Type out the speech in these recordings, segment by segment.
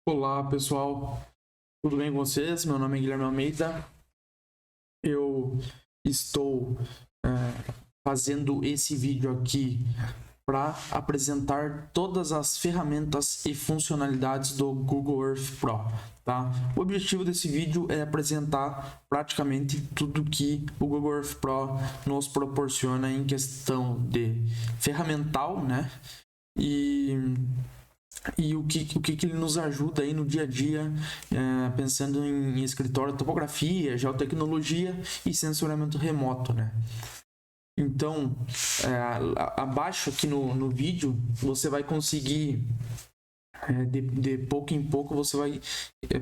Olá pessoal, tudo bem com vocês? Meu nome é Guilherme Almeida. Eu estou fazendo esse vídeo aqui para apresentar todas as ferramentas e funcionalidades do Google Earth Pro, tá? O objetivo desse vídeo é apresentar praticamente tudo que o Google Earth Pro nos proporciona em questão de ferramental, né? E o que ele nos ajuda aí no dia a dia, pensando em escritório, topografia, geotecnologia e sensoramento remoto, né? Então, abaixo aqui no vídeo, você vai conseguir, de pouco em pouco, você vai,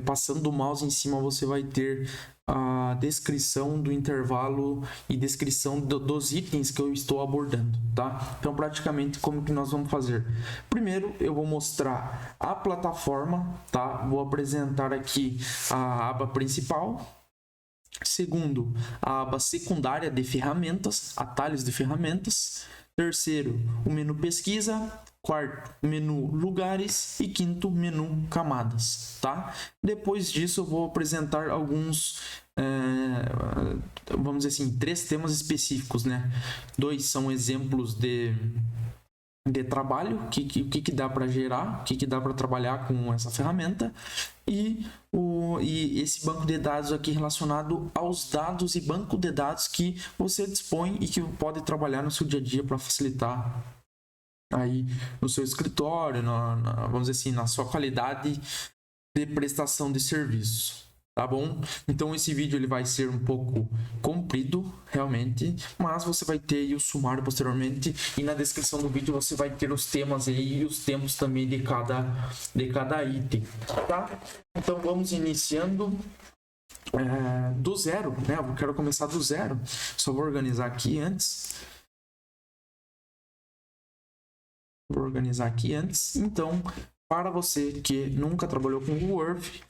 passando o mouse em cima, você vai ter a descrição do intervalo e descrição dos itens que eu estou abordando, tá? Então, praticamente, como que nós vamos fazer? Primeiro, eu vou mostrar a plataforma, tá? Vou apresentar aqui a aba principal. Segundo, a aba secundária de ferramentas, atalhos de ferramentas. Terceiro, o menu pesquisa. Quarto, menu lugares. E quinto, menu camadas, tá? Depois disso, eu vou apresentar alguns, vamos dizer assim, 3 temas específicos, né? 2 são exemplos de trabalho, o que dá para gerar, o que dá para trabalhar com essa ferramenta, e esse banco de dados aqui relacionado aos dados e banco de dados que você dispõe e que pode trabalhar no seu dia a dia para facilitar aí no seu escritório, vamos dizer assim, na sua qualidade de prestação de serviço. Tá bom? Então esse vídeo ele vai ser um pouco comprido, realmente, mas você vai ter aí o sumário posteriormente, e na descrição do vídeo você vai ter os temas aí e os tempos também de cada item, tá? Então vamos iniciando do zero, né? Eu quero começar do zero, só vou organizar aqui antes. Então, para você que nunca trabalhou com Google Earth,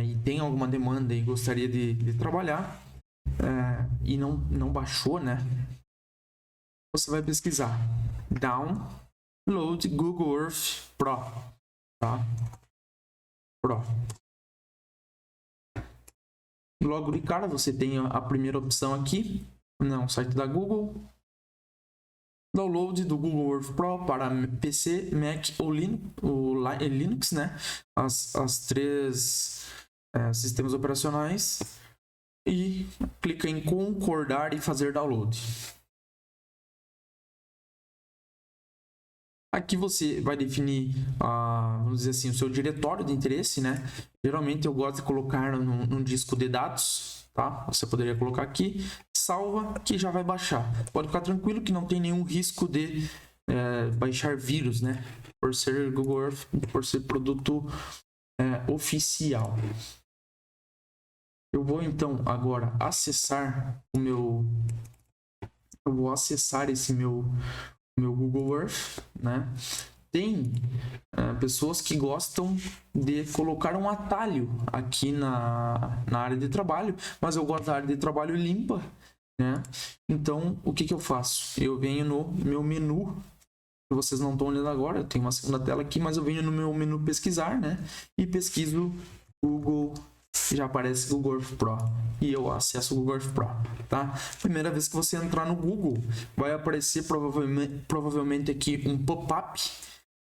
e tem alguma demanda e gostaria de trabalhar, e não baixou, né? Você vai pesquisar Download Google Earth Pro, tá? Pro. Logo de cara você tem a primeira opção aqui, site da Google. Download do Google Earth Pro para PC, Mac ou Linux, né? As 3 sistemas operacionais, e clica em concordar e fazer download. Aqui você vai definir, vamos dizer assim, o seu diretório de interesse, né? Geralmente eu gosto de colocar num disco de dados, tá? Você poderia colocar aqui, salva, que já vai baixar. Pode ficar tranquilo que não tem nenhum risco de baixar vírus, né? Por ser Google Earth, por ser produto oficial. Eu vou então agora acessar eu vou acessar esse meu Google Earth, né? Tem pessoas que gostam de colocar um atalho aqui na área de trabalho, mas eu gosto da área de trabalho limpa, né? Então, o que eu faço? Eu venho no meu menu, que vocês não estão olhando agora, eu tenho uma segunda tela aqui, mas eu venho no meu menu pesquisar, né? E pesquiso Google, já aparece Google Earth Pro, e eu acesso o Google Earth Pro, tá? Primeira vez que você entrar no Google, vai aparecer provavelmente aqui um pop-up,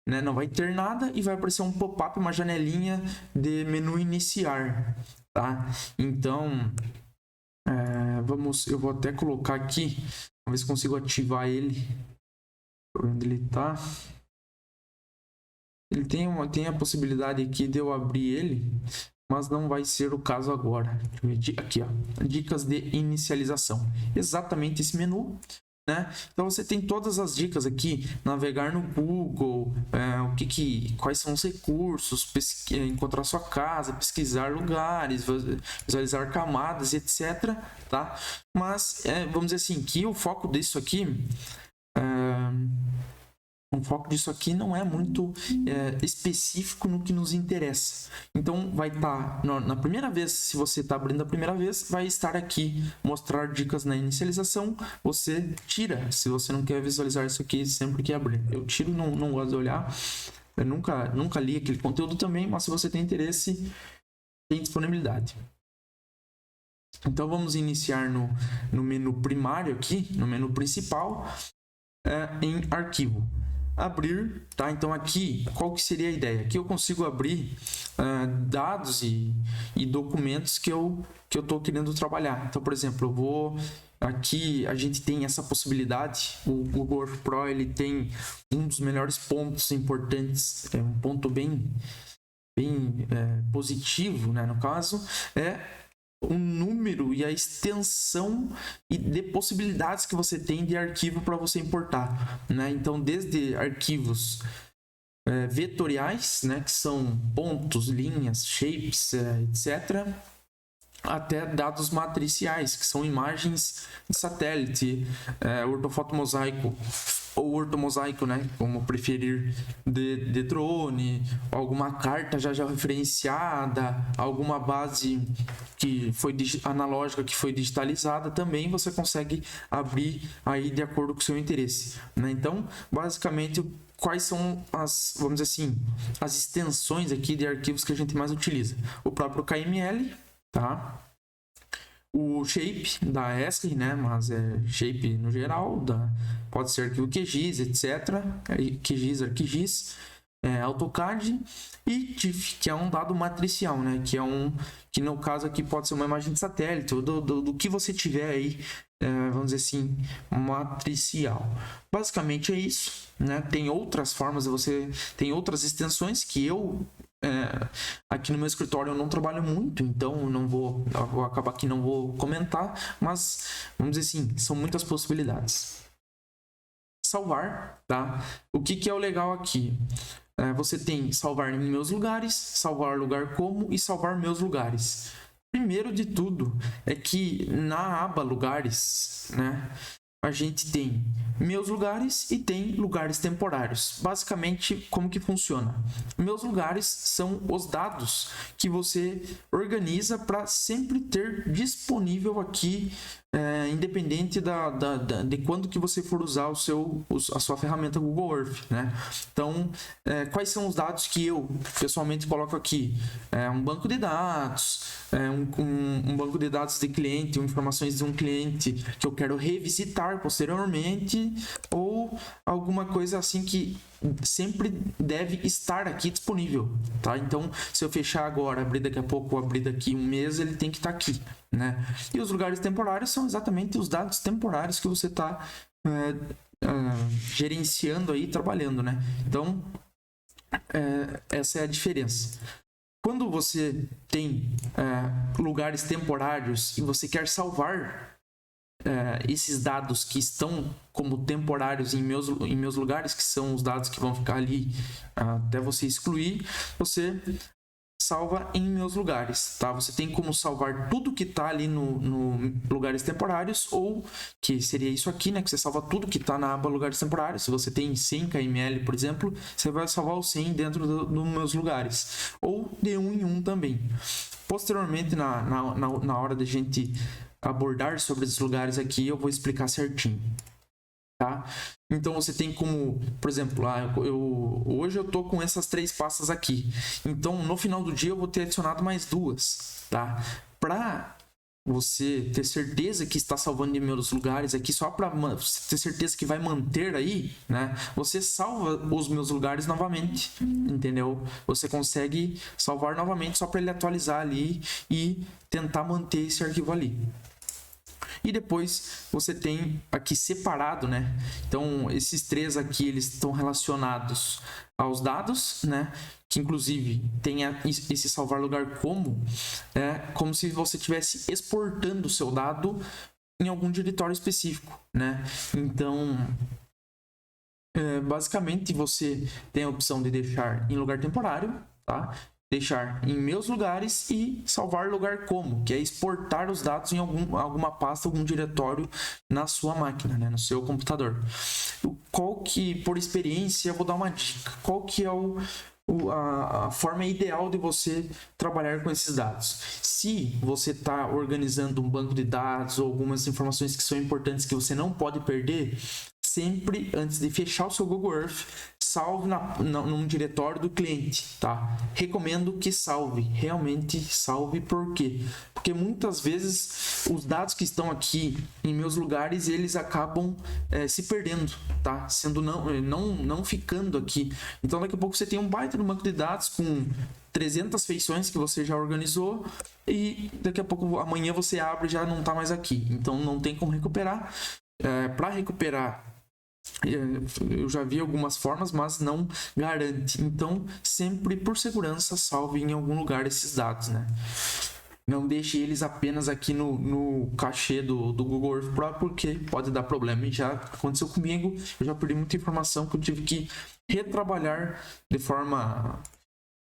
né? Não vai ter nada, e vai aparecer um pop-up, uma janelinha de menu iniciar, tá? Então, eu vou até colocar aqui, vamos ver se consigo ativar ele, onde ele tá. Ele tem a possibilidade aqui de eu abrir ele, mas não vai ser o caso agora. Aqui, ó, dicas de inicialização. Exatamente esse menu, né? Então você tem todas as dicas aqui: navegar no Google, quais são os recursos, encontrar sua casa, pesquisar lugares, visualizar camadas, etc. Tá? Mas vamos dizer assim, que o foco disso aqui não é muito específico no que nos interessa. Então, vai estar na primeira vez, se você está abrindo a primeira vez, vai estar aqui, mostrar dicas na inicialização. Você tira, se você não quer visualizar isso aqui sempre que abrir. Eu tiro, não gosto de olhar, Eu nunca li aquele conteúdo também, mas se você tem interesse, tem disponibilidade. Então vamos iniciar no menu primário aqui, no menu principal, em arquivo. Abrir, tá? Então aqui, qual que seria a ideia? Aqui eu consigo abrir dados e documentos que eu estou querendo trabalhar. Então, por exemplo, aqui a gente tem essa possibilidade. O Google Earth Pro, ele tem um dos melhores pontos importantes, um ponto bem positivo, né? No caso, o número e a extensão de possibilidades que você tem de arquivo para você importar, né? Então, desde arquivos vetoriais, né, que são pontos, linhas, shapes, etc., até dados matriciais, que são imagens de satélite, ortofotomosaico ou ortomosaico, né, como preferir, de drone, alguma carta já referenciada, alguma base que foi analógica que foi digitalizada, também você consegue abrir aí de acordo com o seu interesse, né? Então, basicamente, quais são vamos dizer assim, as extensões aqui de arquivos que a gente mais utiliza? O próprio KML, tá? O shape da ESRI, né? Mas é shape no geral, pode ser arquivo QGIS, etc. QGIS, ArcGIS, AutoCAD e TIFF, que é um dado matricial, né? Que no caso aqui pode ser uma imagem de satélite, ou do que você tiver aí, vamos dizer assim, matricial. Basicamente é isso, né? Tem outras formas, tem outras extensões que eu aqui no meu escritório eu não trabalho muito, então eu vou acabar que não vou comentar, mas vamos dizer assim, são muitas possibilidades. Salvar, tá? O que é o legal aqui? Você tem salvar em meus lugares, salvar lugar como e salvar meus lugares. Primeiro de tudo é que na aba lugares, né, a gente tem meus lugares e tem lugares temporários. Basicamente, como que funciona? Meus lugares são os dados que você organiza para sempre ter disponível aqui, independente de quando que você for usar a sua ferramenta Google Earth, né? Então, quais são os dados que eu pessoalmente coloco aqui? Um banco de dados, um banco de dados de cliente, informações de um cliente que eu quero revisitar posteriormente, ou alguma coisa assim que sempre deve estar aqui disponível, tá? Então, se eu fechar agora, abrir daqui a pouco, ou abrir daqui um mês, ele tem que estar aqui, né? E os lugares temporários são exatamente os dados temporários que você está gerenciando aí, trabalhando, né? Então, essa é a diferença. Quando você tem lugares temporários e você quer salvar esses dados que estão como temporários em meus lugares, que são os dados que vão ficar ali até você excluir, você salva em meus lugares, tá? Você tem como salvar tudo que está ali no lugares temporários, ou que seria isso aqui, né? Que você salva tudo que está na aba lugares temporários. Se você tem 100 kml, por exemplo, você vai salvar o 100 dentro dos meus lugares, ou de um em um também. Posteriormente, na hora da gente abordar sobre esses lugares aqui, eu vou explicar certinho, tá? Então você tem como, por exemplo, hoje eu tô com essas 3 pastas aqui, então no final do dia eu vou ter adicionado mais 2, tá? Para você ter certeza que está salvando em meus lugares aqui, só para ter certeza que vai manter aí, né? Você salva os meus lugares novamente, entendeu? Você consegue salvar novamente só para ele atualizar ali e tentar manter esse arquivo ali. E depois você tem aqui separado, né? Então, esses 3 aqui, eles estão relacionados aos dados, né? Que inclusive tem esse salvar lugar como se você estivesse exportando o seu dado em algum diretório específico, né? Então, basicamente você tem a opção de deixar em lugar temporário, tá? Deixar em meus lugares e salvar lugar como, que é exportar os dados em alguma pasta, algum diretório na sua máquina, né, no seu computador. Por experiência, eu vou dar uma dica. Qual que é a forma ideal de você trabalhar com esses dados? Se você está organizando um banco de dados ou algumas informações que são importantes que você não pode perder, sempre antes de fechar o seu Google Earth, salve num diretório do cliente, tá? Recomendo que salve, realmente salve. Por quê? Porque muitas vezes os dados que estão aqui em meus lugares, eles acabam se perdendo, tá? Sendo não ficando aqui. Então daqui a pouco você tem um baita no banco de dados com 300 feições que você já organizou e daqui a pouco, amanhã você abre e já não está mais aqui. Então não tem como recuperar. Para recuperar, eu já vi algumas formas, mas não garante. Então, sempre por segurança, salve em algum lugar esses dados, né? Não deixe eles apenas aqui no cachê do Google Earth Pro, porque pode dar problema. E já aconteceu comigo, eu já perdi muita informação que eu tive que retrabalhar de forma,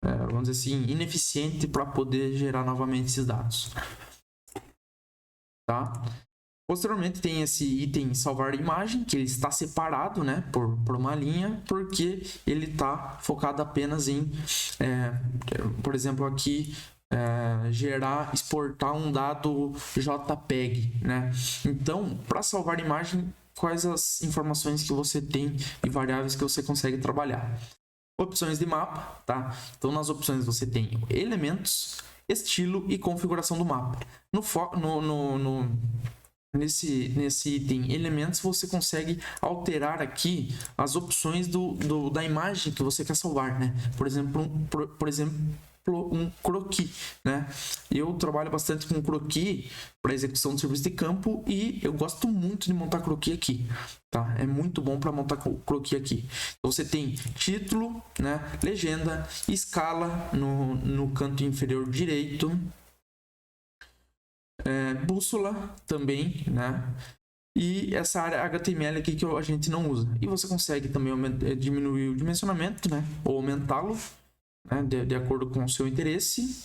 vamos dizer assim, ineficiente para poder gerar novamente esses dados. Tá? Posteriormente tem esse item salvar imagem, que ele está separado, né, por uma linha, porque ele está focado apenas em, por exemplo, aqui, exportar um dado JPEG, né? Então, para salvar imagem, quais as informações que você tem e variáveis que você consegue trabalhar? Opções de mapa, tá? Então, nas opções você tem elementos, estilo e configuração do mapa. Nesse item elementos, você consegue alterar aqui as opções da imagem que você quer salvar, né? Por exemplo, um croquis, né? Eu trabalho bastante com croquis para execução de serviço de campo e eu gosto muito de montar croquis aqui, tá? É muito bom para montar croquis aqui. Então, você tem título, né? Legenda, escala no canto inferior direito, bússola também, né? E essa área HTML aqui que a gente não usa. E você consegue também diminuir o dimensionamento, né? Ou aumentá-lo, né? De acordo com o seu interesse.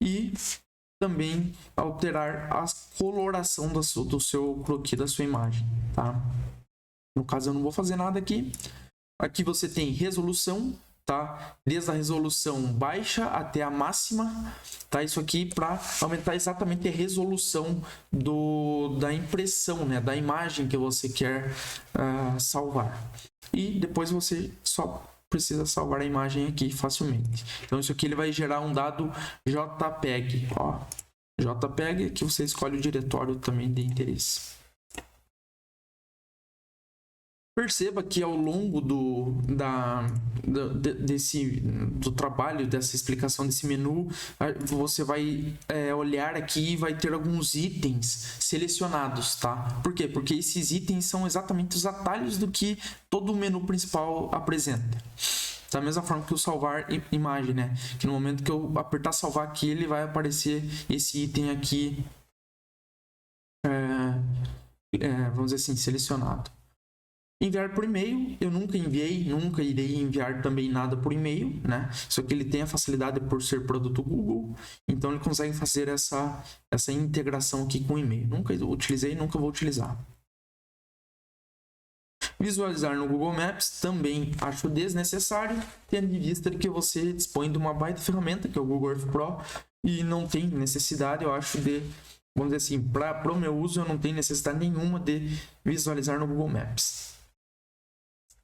E também alterar a coloração do seu croquis, da sua imagem, tá? No caso, eu não vou fazer nada aqui. Aqui você tem resolução, tá? Desde a resolução baixa até a máxima, tá? Isso aqui para aumentar exatamente a resolução da impressão, né? Da imagem que você quer salvar. E depois você só precisa salvar a imagem aqui facilmente. Então isso aqui ele vai gerar um dado JPEG, ó. JPEG, que você escolhe o diretório também de interesse. Perceba que ao longo do trabalho, dessa explicação desse menu, você vai olhar aqui e vai ter alguns itens selecionados, tá? Por quê? Porque esses itens são exatamente os atalhos do que todo o menu principal apresenta. Da mesma forma que o salvar imagem, né? Que no momento que eu apertar salvar aqui, ele vai aparecer esse item aqui, vamos dizer assim, selecionado. Enviar por e-mail, eu nunca enviei, nunca irei enviar também nada por e-mail, né? Só que ele tem a facilidade por ser produto Google, então ele consegue fazer essa integração aqui com o e-mail. Nunca utilizei, nunca vou utilizar. Visualizar no Google Maps também acho desnecessário, tendo em vista que você dispõe de uma baita ferramenta, que é o Google Earth Pro, e não tem necessidade, eu acho, vamos dizer assim, para o meu uso, eu não tenho necessidade nenhuma de visualizar no Google Maps.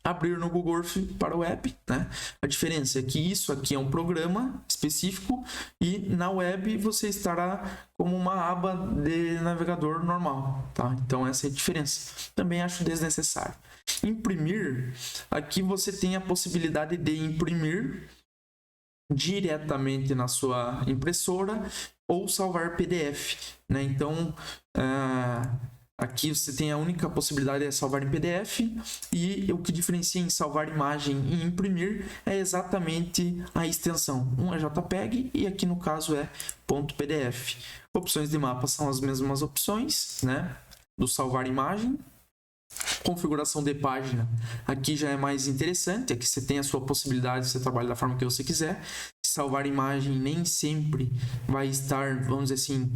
Abrir no Google Earth para o web, né? A diferença é que isso aqui é um programa específico e na web você estará como uma aba de navegador normal, tá? Então essa é a diferença. Também acho desnecessário. Imprimir, aqui você tem a possibilidade de imprimir diretamente na sua impressora ou salvar PDF, né? Então, aqui você tem a única possibilidade de salvar em PDF e o que diferencia em salvar imagem e imprimir é exatamente a extensão. Um é JPEG e aqui no caso é .pdf. Opções de mapa são as mesmas opções, né? Do salvar imagem. Configuração de página, aqui já é mais interessante, aqui você tem a sua possibilidade, você trabalha da forma que você quiser. Salvar imagem nem sempre vai estar, vamos dizer assim,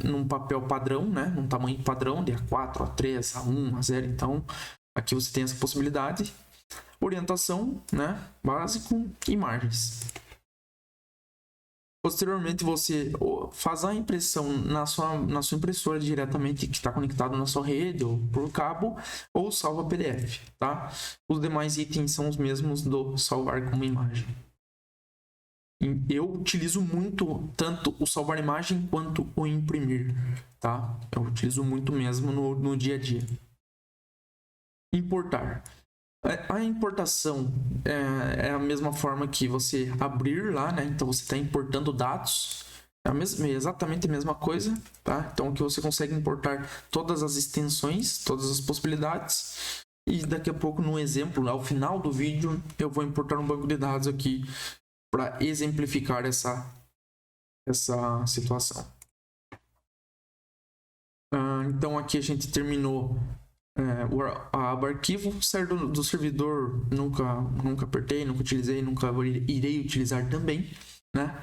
num papel padrão, né? Num tamanho padrão de A4, A3, A1, A0, então aqui você tem essa possibilidade. Orientação, né? Básico e margens. Posteriormente, você faz a impressão na sua impressora diretamente, que está conectado na sua rede ou por cabo, ou salva PDF, tá? Os demais itens são os mesmos do salvar como imagem. Eu utilizo muito tanto o salvar imagem quanto o imprimir, tá? Eu utilizo muito mesmo no dia a dia. Importar. A importação é a mesma forma que você abrir lá, né? Então você está importando dados. É exatamente a mesma coisa, tá? Então que você consegue importar todas as extensões, todas as possibilidades. E daqui a pouco, no exemplo, ao final do vídeo, eu vou importar um banco de dados aqui para exemplificar essa situação. Então aqui a gente terminou a aba arquivo. Sair do servidor, nunca apertei, nunca utilizei, nunca irei utilizar também, né?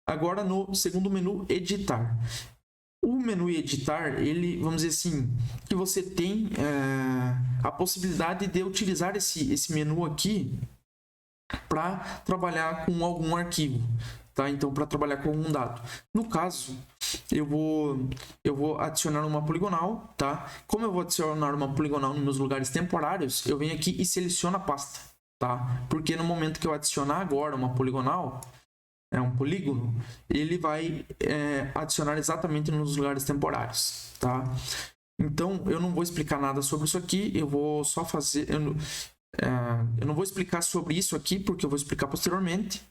Agora no segundo menu, editar. O menu editar, ele, vamos dizer assim, que você tem a possibilidade de utilizar esse menu aqui para trabalhar com algum arquivo, tá? Então, para trabalhar com algum dado. No caso, eu vou adicionar uma poligonal, tá? Como eu vou adicionar uma poligonal nos meus lugares temporários, eu venho aqui e seleciono a pasta, tá? Porque no momento que eu adicionar agora uma poligonal, um polígono, ele vai adicionar exatamente nos lugares temporários, tá? Então, eu não vou explicar nada sobre isso aqui, eu vou só fazer... Eu não vou explicar sobre isso aqui, porque eu vou explicar posteriormente.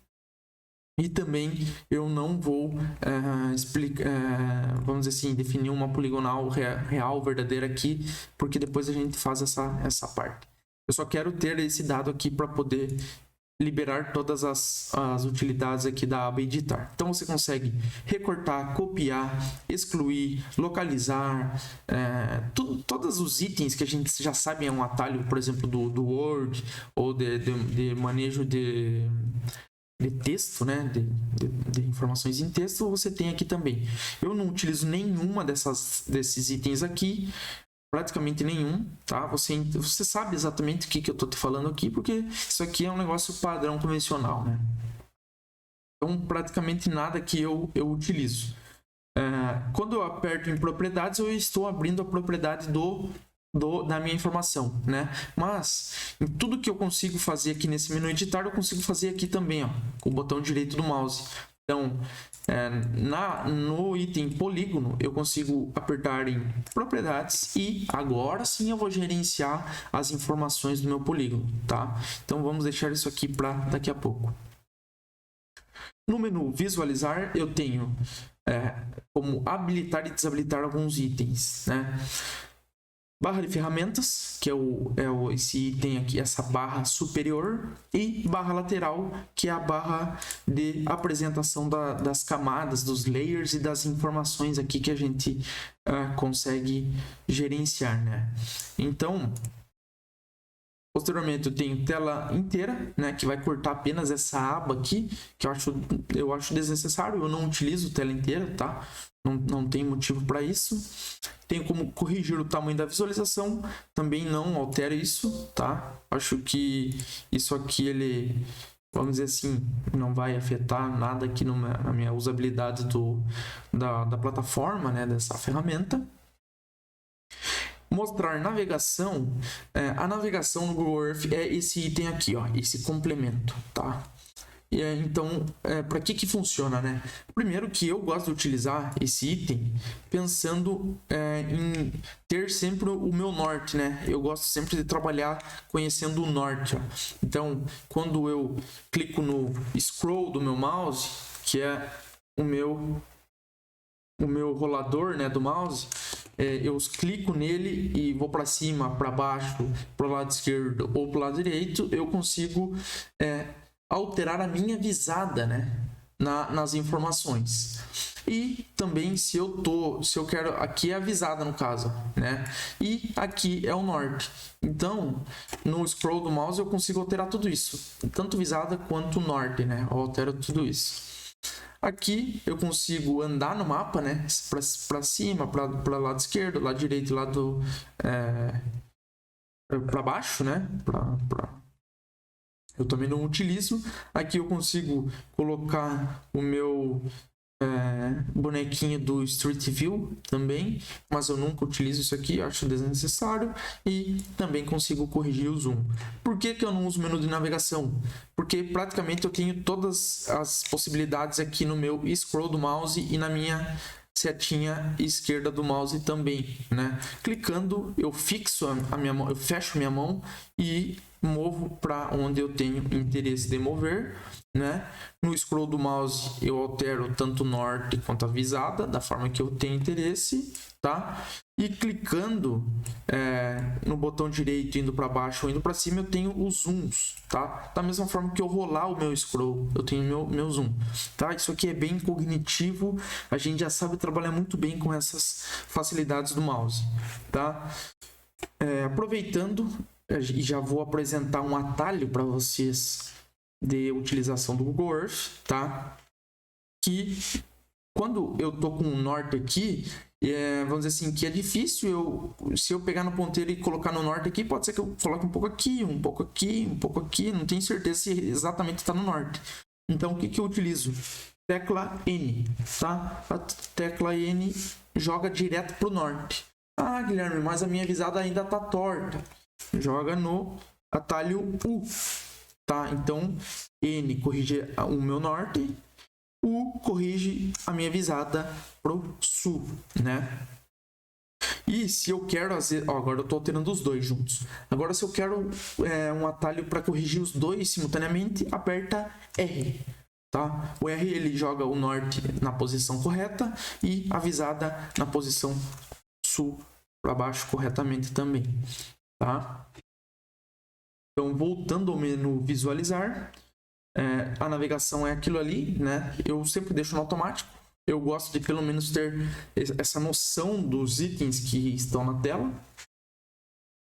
E também eu não vou vamos dizer assim, definir uma poligonal real, verdadeira aqui, porque depois a gente faz essa parte. Eu só quero ter esse dado aqui para poder liberar todas as utilidades aqui da aba editar. Então você consegue recortar, copiar, excluir, localizar, todos os itens que a gente já sabe é um atalho, por exemplo, do Word ou de manejo de texto, né? De informações em texto, você tem aqui também. Eu não utilizo nenhuma desses itens aqui, praticamente nenhum, tá? Você sabe exatamente o que eu tô te falando aqui, porque isso aqui é um negócio padrão convencional, né? Então, praticamente nada que eu utilizo. Quando eu aperto em propriedades, eu estou abrindo a propriedade da minha informação, né? Mas em tudo que eu consigo fazer aqui nesse menu editar, eu consigo fazer aqui também, ó, com o botão direito do mouse. Então, no item polígono, eu consigo apertar em propriedades e agora sim eu vou gerenciar as informações do meu polígono, tá? Então, vamos deixar isso aqui para daqui a pouco. No menu visualizar, eu tenho como habilitar e desabilitar alguns itens, né? Barra de ferramentas, que esse item aqui, essa barra superior, e barra lateral, que é a barra de apresentação das camadas, dos layers e das informações aqui que a gente consegue gerenciar, né? Então, posteriormente eu tenho tela inteira, né, que vai cortar apenas essa aba aqui, que eu acho desnecessário, eu não utilizo tela inteira, tá? Não tem motivo para isso. Tenho como corrigir o tamanho da visualização, também não altero isso, tá? Acho que isso aqui, ele, vamos dizer assim, não vai afetar nada aqui na minha usabilidade da plataforma, né, dessa ferramenta. Mostrar navegação, a navegação no Google Earth é esse item aqui, ó, esse complemento, tá? Então, para que funciona, né? Primeiro que eu gosto de utilizar esse item pensando em ter sempre o meu norte, né? Eu gosto sempre de trabalhar conhecendo o norte, ó. Então, quando eu clico no scroll do meu mouse, que é o meu rolador, né, do mouse, eu clico nele e vou para cima, para baixo, para o lado esquerdo ou para o lado direito, eu consigo alterar a minha visada, né, nas informações. E também se eu quero, aqui é a visada no caso, né, e aqui é o norte. Então, no scroll do mouse eu consigo alterar tudo isso, tanto visada quanto norte, né, eu altero tudo isso. Aqui eu consigo andar no mapa, né, para cima, para lado esquerdo, lado direito, lado para baixo, né, eu também não utilizo. Aqui eu consigo colocar o meu bonequinho do Street View também, mas eu nunca utilizo isso aqui, acho desnecessário. E também consigo corrigir o zoom. Por que eu não uso o menu de navegação? Porque praticamente eu tenho todas as possibilidades aqui no meu scroll do mouse e na minha setinha esquerda do mouse também, né? Clicando, eu fixo a minha mão, eu fecho minha mão e movo para onde eu tenho interesse de mover, né? No scroll do mouse eu altero tanto o norte quanto a visada da forma que eu tenho interesse, tá? E clicando no botão direito, indo para baixo ou indo para cima, eu tenho os zooms, tá? Da mesma forma que eu rolar o meu scroll, eu tenho meu zoom, tá? Isso aqui é bem cognitivo, a gente já sabe trabalhar muito bem com essas facilidades do mouse, tá? Aproveitando, e já vou apresentar um atalho para vocês de utilização do Google Earth, tá? Que quando eu tô com o norte aqui, vamos dizer assim, que é difícil se eu pegar no ponteiro e colocar no norte aqui, pode ser que eu coloque um pouco aqui, um pouco aqui, um pouco aqui, não tenho certeza se exatamente está no norte. Então, o que eu utilizo? Tecla N, tá? A tecla N joga direto pro norte. Ah, Guilherme, mas a minha visada ainda tá torta. Joga no atalho U, tá? Então, N corrige o meu norte, U corrige a minha visada pro sul, né? E se eu quero, agora eu tô alterando os dois juntos. Agora, se eu quero um atalho para corrigir os dois simultaneamente, aperta R, tá? O R ele joga o norte na posição correta e a visada na posição sul para baixo corretamente também, tá? Então, voltando ao menu visualizar, a navegação é aquilo ali, né? Eu sempre deixo no automático. Eu gosto de pelo menos ter essa noção dos itens que estão na tela.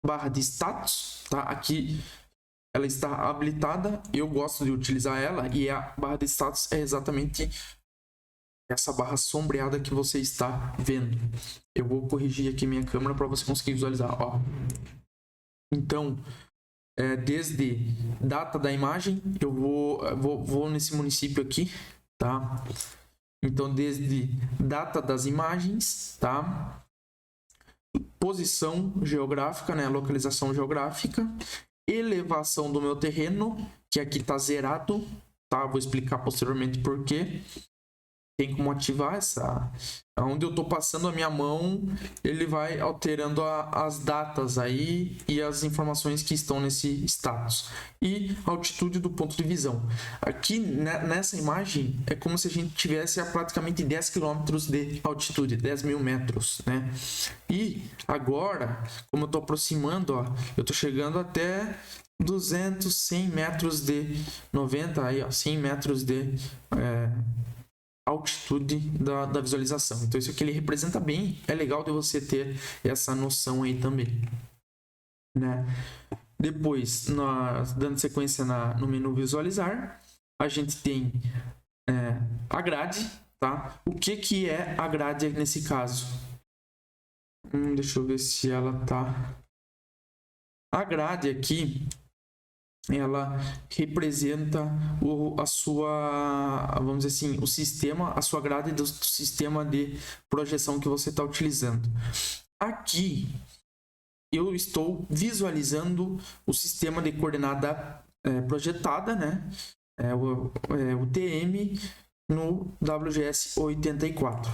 Barra de status, tá? Aqui ela está habilitada. Eu gosto de utilizar ela e a barra de status é exatamente essa barra sombreada que você está vendo. Eu vou corrigir aqui minha câmera para você conseguir visualizar, ó. Então, desde data da imagem, eu vou nesse município aqui, tá? Então, desde data das imagens, tá? Posição geográfica, né? Localização geográfica, elevação do meu terreno, que aqui tá zerado, tá? Vou explicar posteriormente por quê. Tem como ativar essa... Onde eu tô passando a minha mão, ele vai alterando as datas aí e as informações que estão nesse status. E a altitude do ponto de visão. Aqui, nessa imagem, é como se a gente tivesse a praticamente 10 km de altitude, 10 mil metros, né? E agora, como eu tô aproximando, ó, eu tô chegando até 200, 100 metros de 90, aí, ó, 100 metros de... altitude da visualização. Então isso aqui ele representa bem, é legal de você ter essa noção aí também, né? Depois, dando sequência no menu visualizar, a gente tem a grade, tá? O que é a grade nesse caso? Deixa eu ver se ela tá... A grade aqui, ela representa a sua, vamos dizer assim, o sistema, a sua grade do sistema de projeção que você está utilizando. Aqui eu estou visualizando o sistema de coordenada projetada, né? O TM no WGS 84.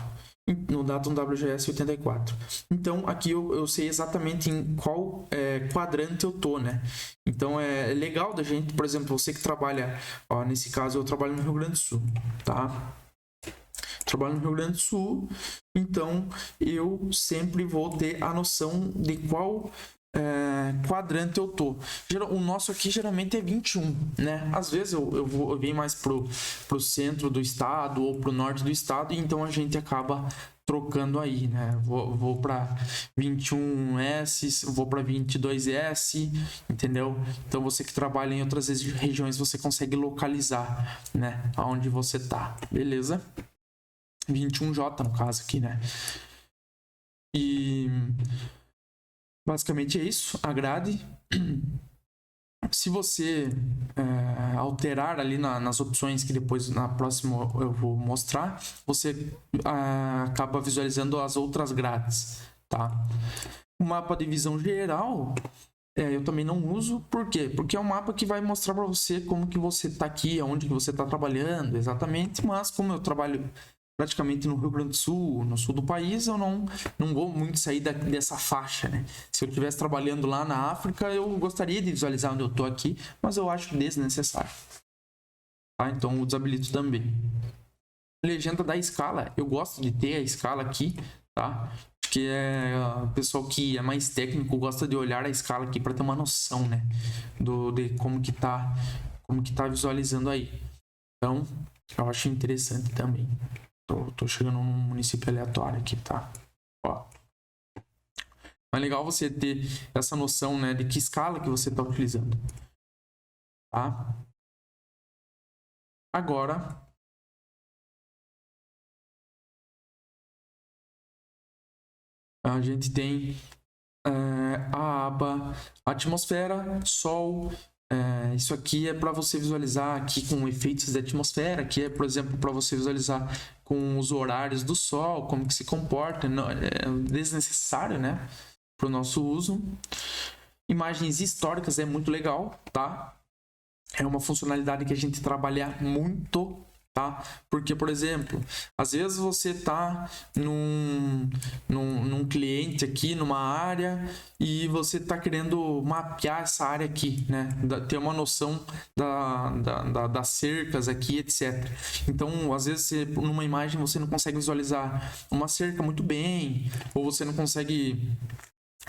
No Datum WGS 84. Então, aqui eu sei exatamente em qual quadrante eu tô, né? Então, é legal da gente, por exemplo, você que trabalha, ó, nesse caso eu trabalho no Rio Grande do Sul, tá? Trabalho no Rio Grande do Sul, então eu sempre vou ter a noção de qual quadrante eu tô. O nosso aqui geralmente é 21, né? Às vezes eu venho mais pro centro do estado ou pro norte do estado, e então a gente acaba trocando aí, né? Vou para 21S, vou para 22S, entendeu? Então você que trabalha em outras regiões, você consegue localizar, né? Aonde você tá, beleza? 21J no caso aqui, né? E basicamente é isso, a grade. Se você alterar ali nas opções que depois na próxima eu vou mostrar, você acaba visualizando as outras grades, tá? O mapa de visão geral eu também não uso, por quê? Porque é um mapa que vai mostrar para você como que você está aqui, aonde que você está trabalhando exatamente, mas como eu trabalho praticamente no Rio Grande do Sul, no sul do país, eu não vou muito sair dessa faixa, né? Se eu estivesse trabalhando lá na África, eu gostaria de visualizar onde eu estou aqui, mas eu acho desnecessário. Tá? Então eu desabilito também. Legenda da escala, eu gosto de ter a escala aqui, tá? Que o pessoal que é mais técnico gosta de olhar a escala aqui para ter uma noção, né, de como que tá visualizando aí. Então, eu acho interessante também. Tô chegando num município aleatório aqui, tá? Ó. É legal você ter essa noção, né, de que escala que você tá utilizando, tá? Agora, a gente tem a aba atmosfera, sol. Isso aqui é para você visualizar aqui com efeitos de atmosfera, que é, por exemplo, para você visualizar com os horários do sol, como que se comporta, não, é desnecessário, né, para o nosso uso. Imagens históricas é muito legal, tá? É uma funcionalidade que a gente trabalha muito, tá? Porque, por exemplo, às vezes você tá num cliente aqui, numa área, e você tá querendo mapear essa área aqui, né? Ter uma noção das cercas aqui, etc. Então, às vezes, numa imagem você não consegue visualizar uma cerca muito bem, ou você não consegue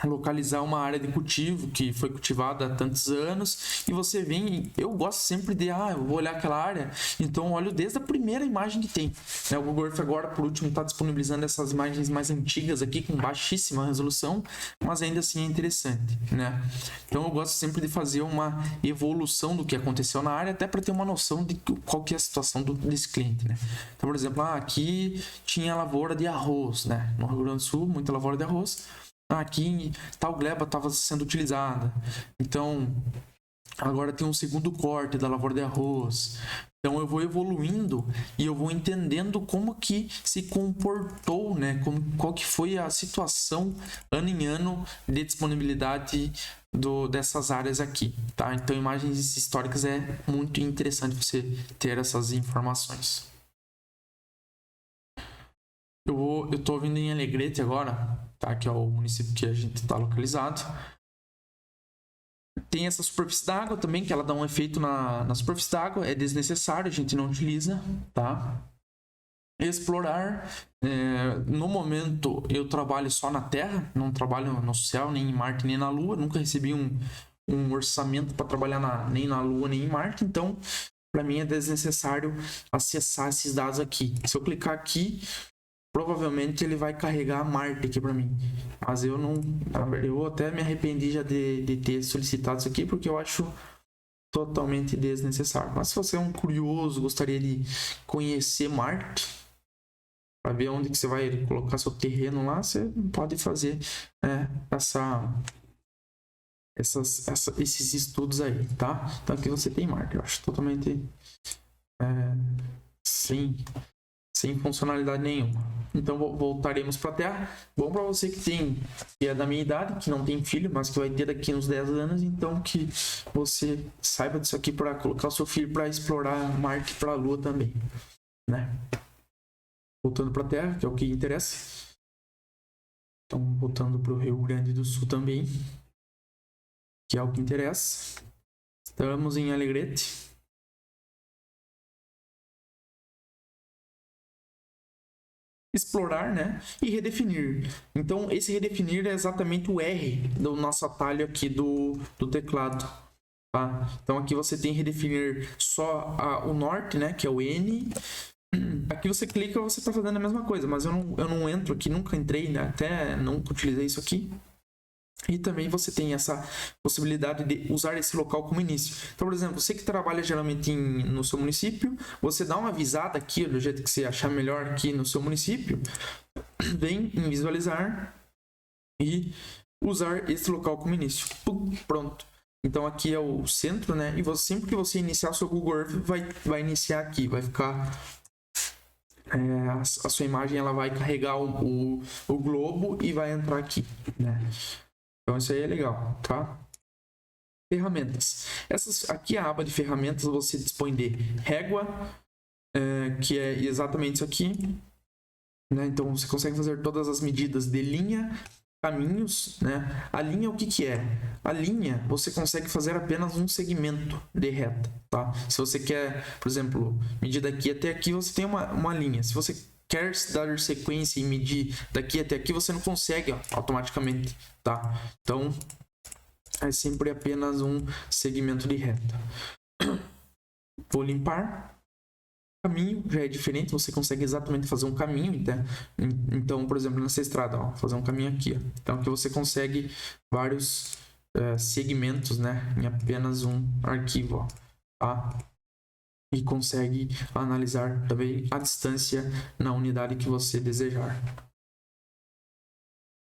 localizar uma área de cultivo que foi cultivada há tantos anos, e você vem, eu gosto sempre de, eu vou olhar aquela área, então olho desde a primeira imagem que tem, né? O Google Earth agora, por último, está disponibilizando essas imagens mais antigas aqui, com baixíssima resolução, mas ainda assim é interessante, né? Então eu gosto sempre de fazer uma evolução do que aconteceu na área, até para ter uma noção de qual que é a situação desse cliente, né? Então, por exemplo, aqui tinha lavoura de arroz, né? No Rio Grande do Sul, muita lavoura de arroz. Aqui tal gleba estava sendo utilizada. Então, agora tem um segundo corte da lavoura de arroz. Então eu vou evoluindo e eu vou entendendo como que se comportou, né? Qual que foi a situação ano em ano de disponibilidade dessas áreas aqui, tá? Então imagens históricas é muito interessante você ter essas informações. Eu tô vindo em Alegrete agora, tá? Que é o município que a gente está localizado. Tem essa superfície d'água também, que ela dá um efeito na superfície d'água, é desnecessário, a gente não utiliza, tá? Explorar, no momento eu trabalho só na Terra, não trabalho no céu, nem em Marte, nem na Lua, nunca recebi um orçamento para trabalhar nem na Lua, nem em Marte, então para mim é desnecessário acessar esses dados aqui. Se eu clicar aqui, provavelmente ele vai carregar Marte aqui para mim, mas eu até me arrependi já de ter solicitado isso aqui, porque eu acho totalmente desnecessário. Mas se você é um curioso, gostaria de conhecer Marte, para ver onde que você vai colocar seu terreno lá, você pode fazer esses estudos aí, tá? Então aqui você tem Marte, eu acho totalmente sem funcionalidade nenhuma. Então voltaremos para a Terra. Bom para você que é da minha idade, que não tem filho, mas que vai ter daqui uns 10 anos, então que você saiba disso aqui para colocar o seu filho para explorar Marte, para a Lua também, né? Voltando para a Terra, que é o que interessa. Então voltando para o Rio Grande do Sul também, que é o que interessa. Estamos em Alegrete. Explorar, né? E redefinir. Então, esse redefinir é exatamente o R do nosso atalho aqui do teclado. Tá? Então, aqui você tem redefinir só o norte, né? Que é o N. Aqui você clica, você está fazendo a mesma coisa, mas eu não entro aqui, nunca entrei, né? Até nunca utilizei isso aqui. E também você tem essa possibilidade de usar esse local como início. Então, por exemplo, você que trabalha geralmente no seu município, você dá uma avisada aqui, do jeito que você achar melhor aqui no seu município, vem em visualizar e usar esse local como início. Pronto. Então aqui é o centro, né? E você, sempre que você iniciar o seu Google Earth, vai iniciar aqui, vai ficar a sua imagem, ela vai carregar o globo e vai entrar aqui, né? Então isso aí é legal, tá? Ferramentas. Aqui é a aba de ferramentas, você dispõe de régua, que é exatamente isso aqui, né? Então você consegue fazer todas as medidas de linha, caminhos, né? A linha, o que que é? A linha, você consegue fazer apenas um segmento de reta, tá? Se você quer, por exemplo, medir daqui até aqui, você tem uma linha. Se você quer dar sequência e medir daqui até aqui, você não consegue, ó, automaticamente, tá? Então, é sempre apenas um segmento de reta. Vou limpar. O caminho já é diferente, você consegue exatamente fazer um caminho, então, por exemplo, nessa estrada, ó, fazer um caminho aqui, ó. Então aqui você consegue vários segmentos, né, em apenas um arquivo, ó, tá? E consegue analisar também a distância na unidade que você desejar.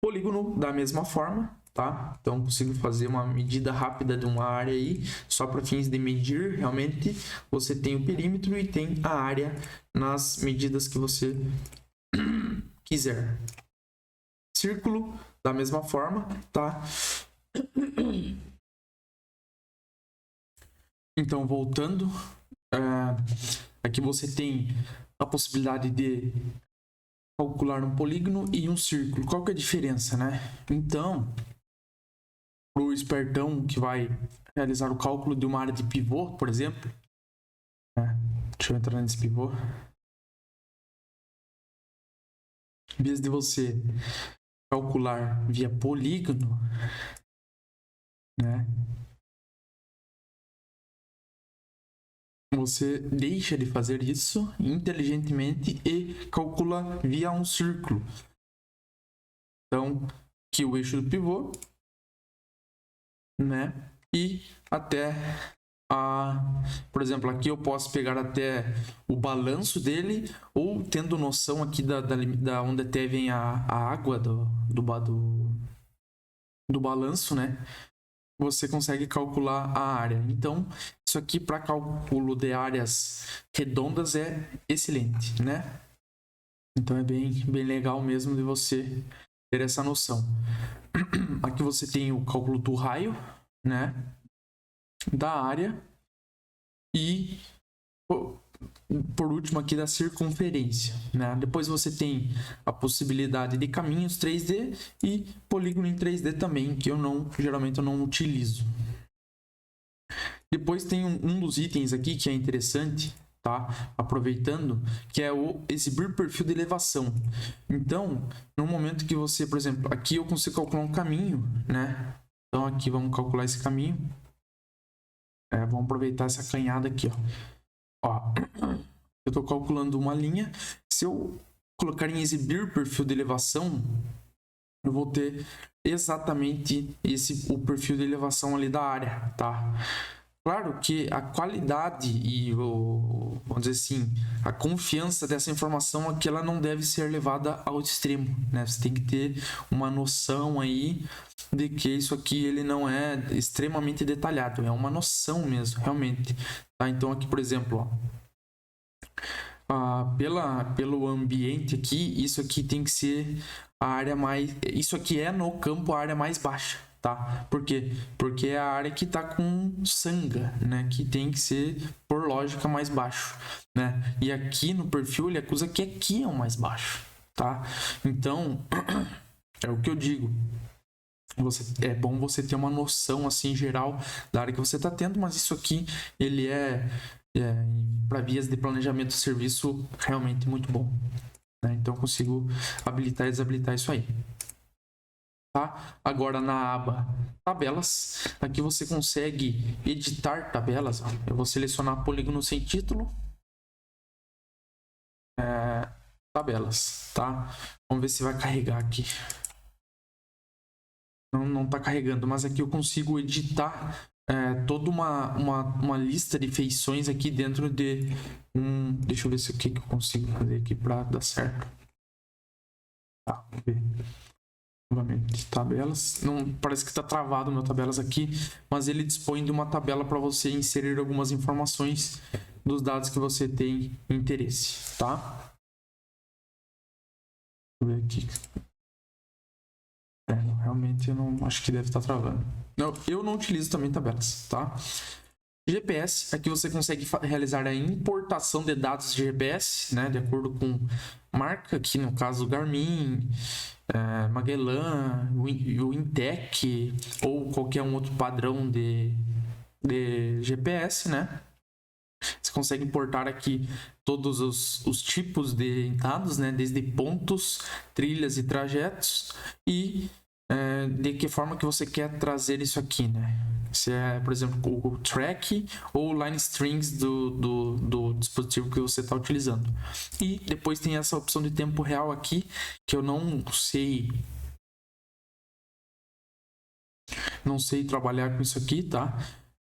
Polígono da mesma forma, tá? Então consigo fazer uma medida rápida de uma área aí, só para fins de medir realmente. Você tem o perímetro e tem a área nas medidas que você quiser. Círculo da mesma forma, tá? Então voltando, aqui você tem a possibilidade de calcular um polígono e um círculo. Qual que é a diferença, né? Então, para o espertão que vai realizar o cálculo de uma área de pivô, por exemplo, deixa eu entrar nesse pivô. Em vez de você calcular via polígono, né? Você deixa de fazer isso inteligentemente e calcula via um círculo. Então, aqui o eixo do pivô, né? E até por exemplo, aqui eu posso pegar até o balanço dele, ou tendo noção aqui da onde até vem a água do balanço, né? Você consegue calcular a área. Então, isso aqui para cálculo de áreas redondas é excelente, né? Então é bem legal mesmo de você ter essa noção. Aqui você tem o cálculo do raio, né? Da área e por último aqui da circunferência, né? Depois você tem a possibilidade de caminhos 3D e polígono em 3D também, que geralmente eu não utilizo. Depois tem um dos itens aqui que é interessante, tá? Aproveitando, que é o exibir perfil de elevação. Então, no momento que você, por exemplo, aqui eu consigo calcular um caminho, né? Então aqui vamos calcular esse caminho. Vamos aproveitar essa canhada aqui, ó. Eu estou calculando uma linha. Se eu colocar em exibir perfil de elevação, eu vou ter exatamente o perfil de elevação ali da área, tá? Claro que a qualidade e vamos dizer assim, a confiança dessa informação aqui, ela não deve ser levada ao extremo, né? Você tem que ter uma noção aí de que isso aqui ele não é extremamente detalhado, é uma noção mesmo, realmente, tá? Então aqui, por exemplo, pelo ambiente aqui, isso aqui tem que ser a área mais, isso aqui é no campo a área mais baixa, tá? Por quê? Porque é a área que tá com sanga, né? Que tem que ser, por lógica, mais baixo, né? E aqui no perfil ele acusa que aqui é o mais baixo, tá? Então, é o que eu digo. É bom você ter uma noção assim geral da área que você está tendo, mas isso aqui ele para vias de planejamento de serviço realmente muito bom, né? Então eu consigo habilitar e desabilitar isso aí, tá? Agora na aba tabelas, aqui você consegue editar tabelas, ó. Eu vou selecionar polígono sem título, tabelas, tá? Vamos ver se vai carregar aqui. Não está carregando, mas aqui eu consigo editar toda uma lista de feições aqui dentro de deixa eu ver o que eu consigo fazer aqui para dar certo. Tá, vamos ver. Novamente, tabelas. Não, parece que está travado meu tabelas aqui, mas ele dispõe de uma tabela para você inserir algumas informações dos dados que você tem interesse, tá? Deixa eu ver aqui. Realmente eu não acho que deve estar travando. Não, eu não utilizo também tabelas, tá? GPS, aqui você consegue realizar a importação de dados de GPS, né, de acordo com marca, aqui no caso Garmin, Magellan, o Intec ou qualquer um outro padrão de GPS, né? Você consegue importar aqui todos os tipos de dados, né, desde pontos, trilhas e trajetos e de que forma que você quer trazer isso aqui, né? Se é, por exemplo, o track ou line strings do dispositivo que você está utilizando. E depois tem essa opção de tempo real aqui, que eu não sei trabalhar com isso aqui, tá?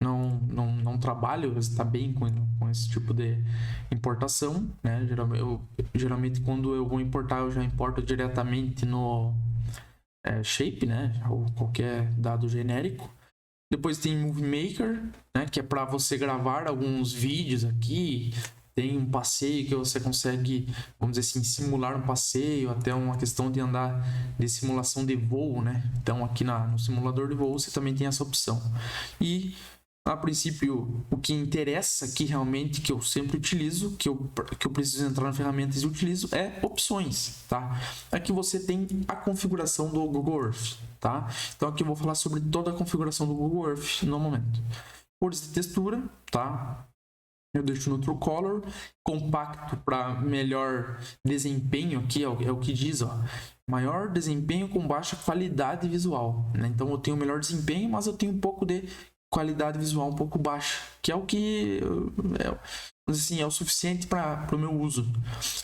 Não trabalho, está bem com esse tipo de importação, né? Geralmente quando eu vou importar, eu já importo diretamente no shape, né? Ou qualquer dado genérico. Depois tem Movie Maker, né? Que é para você gravar alguns vídeos aqui. Tem um passeio que você consegue, vamos dizer assim, simular um passeio, até uma questão de andar de simulação de voo, né? Então aqui no simulador de voo você também tem essa opção. E a princípio, o que interessa aqui realmente, que eu sempre utilizo, que eu preciso entrar na ferramenta e utilizo, é opções, tá? Aqui você tem a configuração do Google Earth, tá? Então aqui eu vou falar sobre toda a configuração do Google Earth no momento. Cores de textura, tá? Eu deixo no True Color, compacto para melhor desempenho aqui, é o que diz, ó. Maior desempenho com baixa qualidade visual, né? Então eu tenho melhor desempenho, mas eu tenho um pouco de qualidade visual um pouco baixa, que é o que assim, é o suficiente para o meu uso.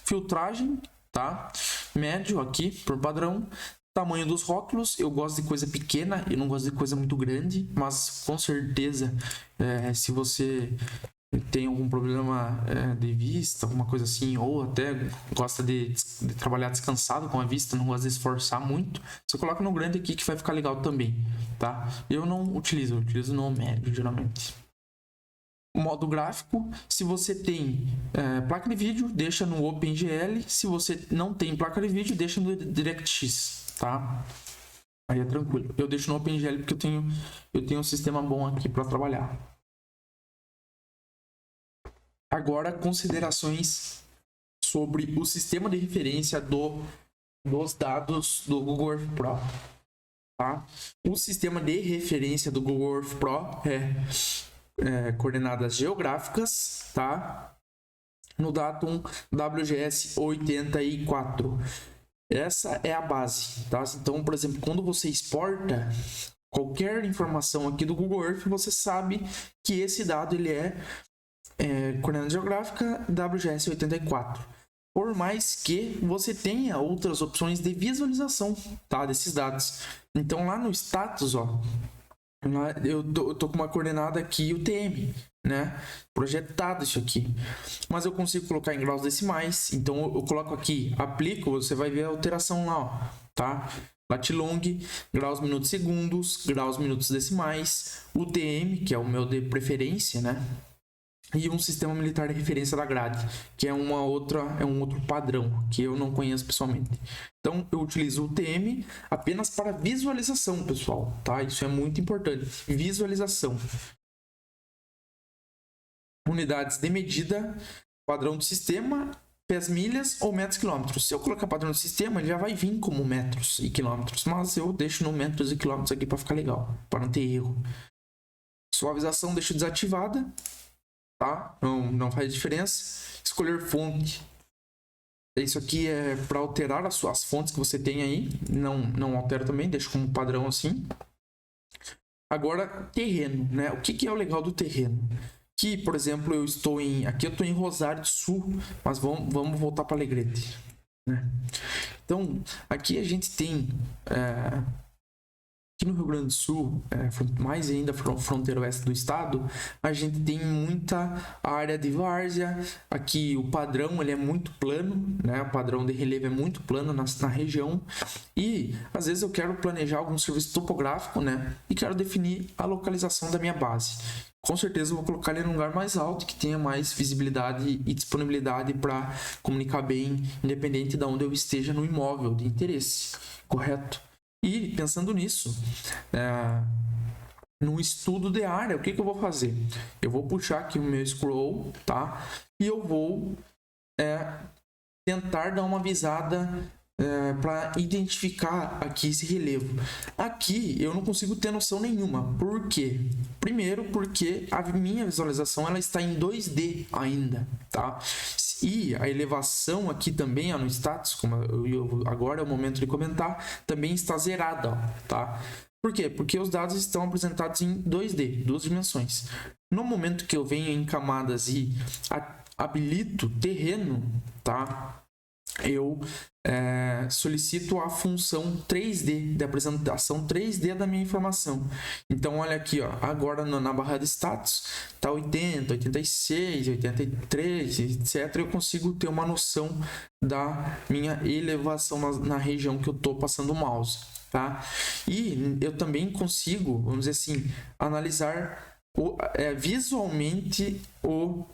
Filtragem, tá? Médio aqui, por padrão. Tamanho dos rótulos, eu gosto de coisa pequena, eu não gosto de coisa muito grande, mas com certeza, se você tem algum problema de vista, alguma coisa assim, ou até gosta de trabalhar descansado com a vista, não gosta de esforçar muito, você coloca no grande aqui que vai ficar legal também, tá? Eu não utilizo, eu utilizo no médio, geralmente. O modo gráfico, se você tem placa de vídeo, deixa no OpenGL, se você não tem placa de vídeo, deixa no DirectX, tá? Aí é tranquilo. Eu deixo no OpenGL porque eu tenho um sistema bom aqui para trabalhar. Agora, considerações sobre o sistema de referência dos dados do Google Earth Pro. Tá? O sistema de referência do Google Earth Pro é coordenadas geográficas, tá? No datum WGS 84. Essa é a base, tá? Então, por exemplo, quando você exporta qualquer informação aqui do Google Earth, você sabe que esse dado ele é coordenada geográfica WGS 84. Por mais que você tenha outras opções de visualização, tá, desses dados. Então lá no status, ó, eu tô com uma coordenada aqui UTM, né? Projetado isso aqui. Mas eu consigo colocar em graus decimais. Então eu coloco aqui, aplico, você vai ver a alteração lá, ó, tá? Latilong, graus, minutos, segundos, graus, minutos, decimais, UTM, que é o meu de preferência, né? E um sistema militar de referência da grade, que é um outro padrão que eu não conheço pessoalmente. Então eu utilizo o UTM apenas para visualização, pessoal, tá? Isso é muito importante. Visualização. Unidades de medida, padrão do sistema, pés, milhas ou metros, quilômetros. Se eu colocar padrão do sistema, ele já vai vir como metros e quilômetros, mas eu deixo no metros e quilômetros aqui para ficar legal, para não ter erro. Suavização deixo desativada. Tá? Não faz diferença. Escolher fonte. Isso aqui é para alterar as fontes que você tem aí. Não altera também, deixa como padrão assim. Agora, terreno, né? O que é o legal do terreno? Que, por exemplo, aqui eu estou em Rosário do Sul, mas vamos voltar para Alegrete, né? Então, aqui a gente tem Aqui no Rio Grande do Sul, mais ainda fronteira oeste do estado, a gente tem muita área de várzea. Aqui o padrão ele é muito plano, né? O padrão de relevo é muito plano na região. E às vezes eu quero planejar algum serviço topográfico, né? E quero definir a localização da minha base. Com certeza eu vou colocar ele em um lugar mais alto, que tenha mais visibilidade e disponibilidade para comunicar bem, independente de onde eu esteja no imóvel de interesse, correto? E pensando nisso, no estudo de área, o que eu vou fazer? Eu vou puxar aqui o meu scroll, tá? E eu vou tentar dar uma visada para identificar aqui esse relevo. Aqui eu não consigo ter noção nenhuma. Por quê? Primeiro porque a minha visualização ela está em 2D ainda, tá? E a elevação aqui também, no status, como agora é o momento de comentar, também está zerada, tá? Por quê? Porque os dados estão apresentados em 2D, duas dimensões. No momento que eu venho em camadas e habilito terreno, tá? Eu solicito a função 3D, de apresentação 3D da minha informação. Então, olha aqui, ó, agora na barra de status, tá 80, 86, 83, etc. Eu consigo ter uma noção da minha elevação na região que eu estou passando o mouse, tá? E eu também consigo, vamos dizer assim, analisar visualmente o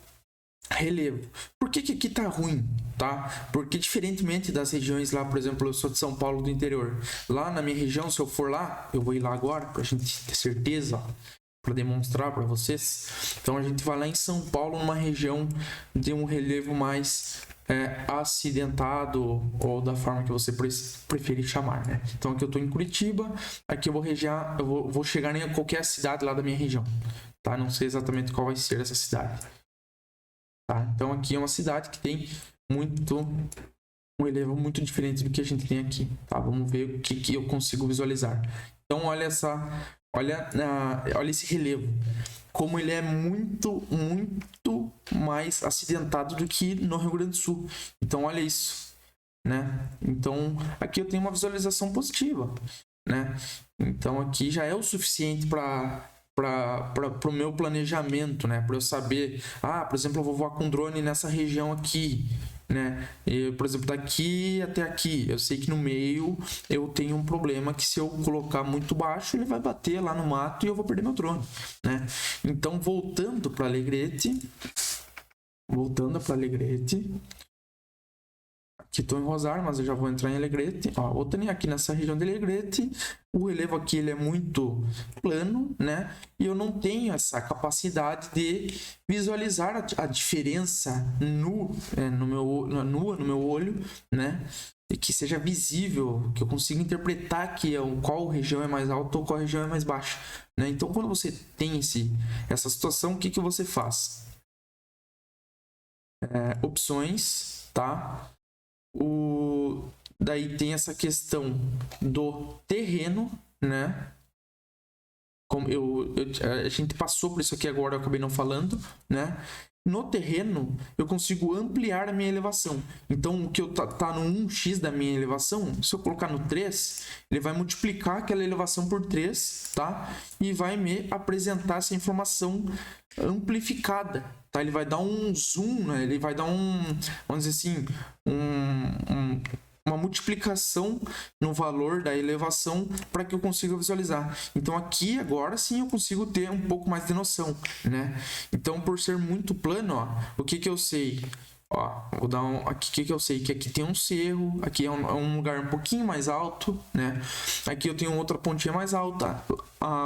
relevo. Por que aqui tá ruim, tá? Porque diferentemente das regiões lá, por exemplo, eu sou de São Paulo do interior. Lá na minha região, se eu for lá, eu vou ir lá agora pra gente ter certeza, para demonstrar para vocês. Então a gente vai lá em São Paulo, numa região de um relevo mais acidentado, ou da forma que você preferir chamar, né? Então aqui eu tô em Curitiba, aqui eu vou chegar em qualquer cidade lá da minha região, tá? Não sei exatamente qual vai ser essa cidade. Tá? Então aqui é uma cidade que tem um relevo muito diferente do que a gente tem aqui, tá? Vamos ver o que eu consigo visualizar. Então olha esse relevo, como ele é muito mais acidentado do que no Rio Grande do Sul. Então olha isso, né? Então aqui eu tenho uma visualização positiva, né? Então aqui já é o suficiente para o meu planejamento, né? Para eu saber, por exemplo, eu vou voar com drone nessa região aqui, né? Por exemplo, daqui até aqui, eu sei que no meio eu tenho um problema que se eu colocar muito baixo, ele vai bater lá no mato e eu vou perder meu drone, né? Então, voltando para Alegrete, aqui estou em Rosário, mas eu já vou entrar em Alegrete. Voltando aqui nessa região de Alegrete, o relevo aqui ele é muito plano, né? E eu não tenho essa capacidade de visualizar a diferença no meu olho, né? E que seja visível, que eu consiga interpretar qual região é mais alta ou qual região é mais baixa, né? Então, quando você tem essa situação, o que você faz? Opções, tá? Daí tem essa questão do terreno, né? Como a gente passou por isso aqui agora, eu acabei não falando, né? No terreno, eu consigo ampliar a minha elevação. Então, o que tá no 1x da minha elevação, se eu colocar no 3, ele vai multiplicar aquela elevação por 3, tá? E vai me apresentar essa informação amplificada, tá? Ele vai dar um zoom, né? Ele vai dar vamos dizer assim, uma multiplicação no valor da elevação para que eu consiga visualizar. Então aqui agora sim eu consigo ter um pouco mais de noção, né? Então, por ser muito plano, o que eu sei? Vou dar aqui o que eu sei, que aqui tem um cerro, aqui é um lugar um pouquinho mais alto, né? Aqui eu tenho outra pontinha mais alta,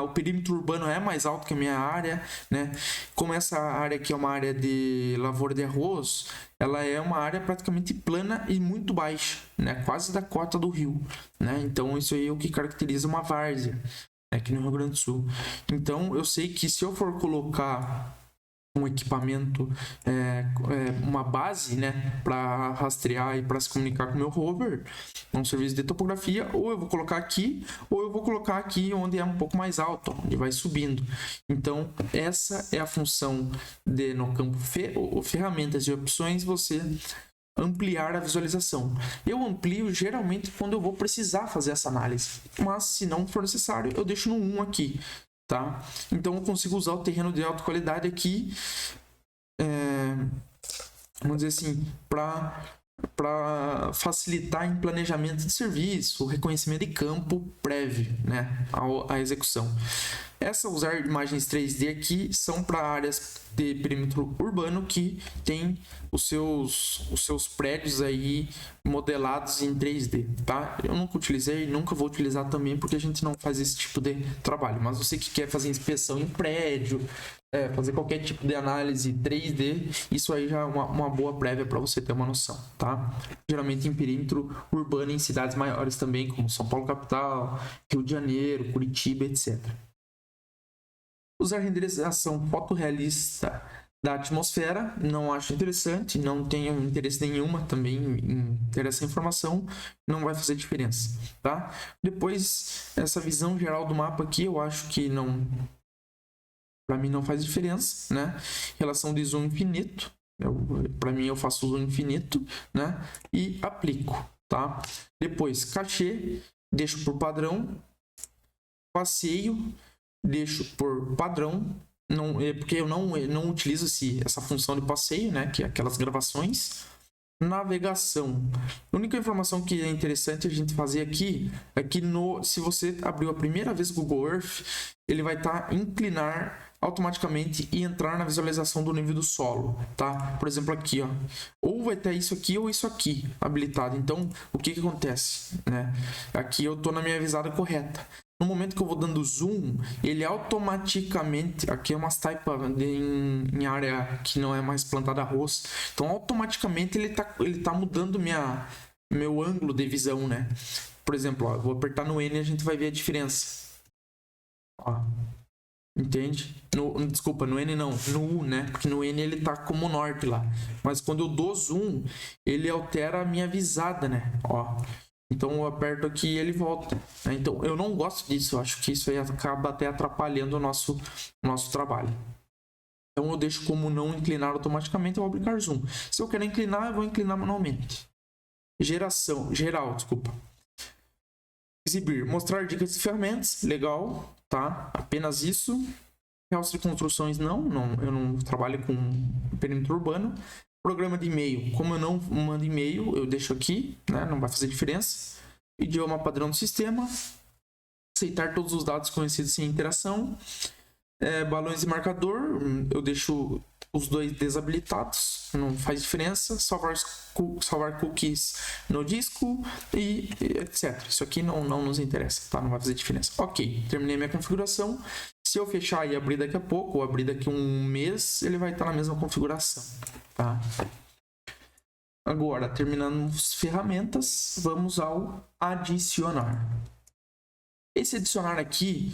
o perímetro urbano é mais alto que a minha área, né? Como essa área aqui é uma área de lavoura de arroz, ela é uma área praticamente plana e muito baixa, né? Quase da cota do rio, né? Então isso aí é o que caracteriza uma várzea aqui no Rio Grande do Sul. Então eu sei que se eu for colocar um equipamento, uma base, né, para rastrear e para se comunicar com o meu rover, um serviço de topografia, ou eu vou colocar aqui, ou eu vou colocar aqui onde é um pouco mais alto, onde vai subindo. Então, essa é a função no campo ferramentas e opções, você ampliar a visualização. Eu amplio geralmente quando eu vou precisar fazer essa análise, mas se não for necessário, eu deixo no 1 aqui, tá? Então eu consigo usar o terreno de alta qualidade aqui, vamos dizer assim, para facilitar em planejamento de serviço, reconhecimento de campo prévio, né, à execução. Usar imagens 3D aqui são para áreas de perímetro urbano que tem os seus prédios aí modelados em 3D, tá? Eu nunca utilizei, nunca vou utilizar também porque a gente não faz esse tipo de trabalho, mas você que quer fazer inspeção em prédio, fazer qualquer tipo de análise 3D, isso aí já é uma boa prévia para você ter uma noção, tá? Geralmente em perímetro urbano, em cidades maiores também, como São Paulo capital, Rio de Janeiro, Curitiba, etc. Usar renderização fotorrealista da atmosfera, não acho interessante, não tenho interesse nenhuma também em ter essa informação, não vai fazer diferença, tá? Depois, essa visão geral do mapa aqui, eu acho que não, para mim não faz diferença, né? Relação de zoom infinito, para mim eu faço zoom infinito, né? E aplico, tá? Depois, cachê, deixo por padrão, passeio, deixo por padrão, porque eu não utilizo essa função de passeio, né, que é aquelas gravações. Navegação. A única informação que é interessante a gente fazer aqui é que se você abriu a primeira vez o Google Earth, ele vai inclinar automaticamente e entrar na visualização do nível do solo, tá? Por exemplo, aqui, ó, ou vai ter isso aqui ou isso aqui habilitado. Então, o que acontece, né? Aqui eu tô na minha visada correta. No momento que eu vou dando zoom, ele automaticamente, aqui é umas taipas em área que não é mais plantada arroz, então automaticamente ele tá mudando meu ângulo de visão, né? Por exemplo, ó, eu vou apertar no N e a gente vai ver a diferença. Ó, entende? Desculpa, no N não, no U, né? Porque no N ele tá como norte lá. Mas quando eu dou zoom, ele altera a minha visada, né? Ó. Então eu aperto aqui e ele volta, né? Então eu não gosto disso, eu acho que isso aí acaba até atrapalhando o nosso trabalho. Então eu deixo como não inclinar automaticamente, eu vou aplicar zoom. Se eu quero inclinar, eu vou inclinar manualmente. Geral, desculpa. Exibir, mostrar dicas de ferramentas, legal, tá? Apenas isso. Realce de construções, não, eu não trabalho com perímetro urbano. Programa de e-mail, como eu não mando e-mail, eu deixo aqui, né? Não vai fazer diferença. Idioma padrão do sistema. Aceitar todos os dados conhecidos sem interação. Balões de marcador, eu deixo os dois desabilitados, não faz diferença. Salvar cookies no disco e etc. Isso aqui não nos interessa, tá? Não vai fazer diferença. Ok, terminei minha configuração. Se eu fechar e abrir daqui a pouco, ou abrir daqui a um mês, ele vai estar na mesma configuração, tá? Agora, terminando as ferramentas, vamos ao adicionar. Esse adicionar aqui,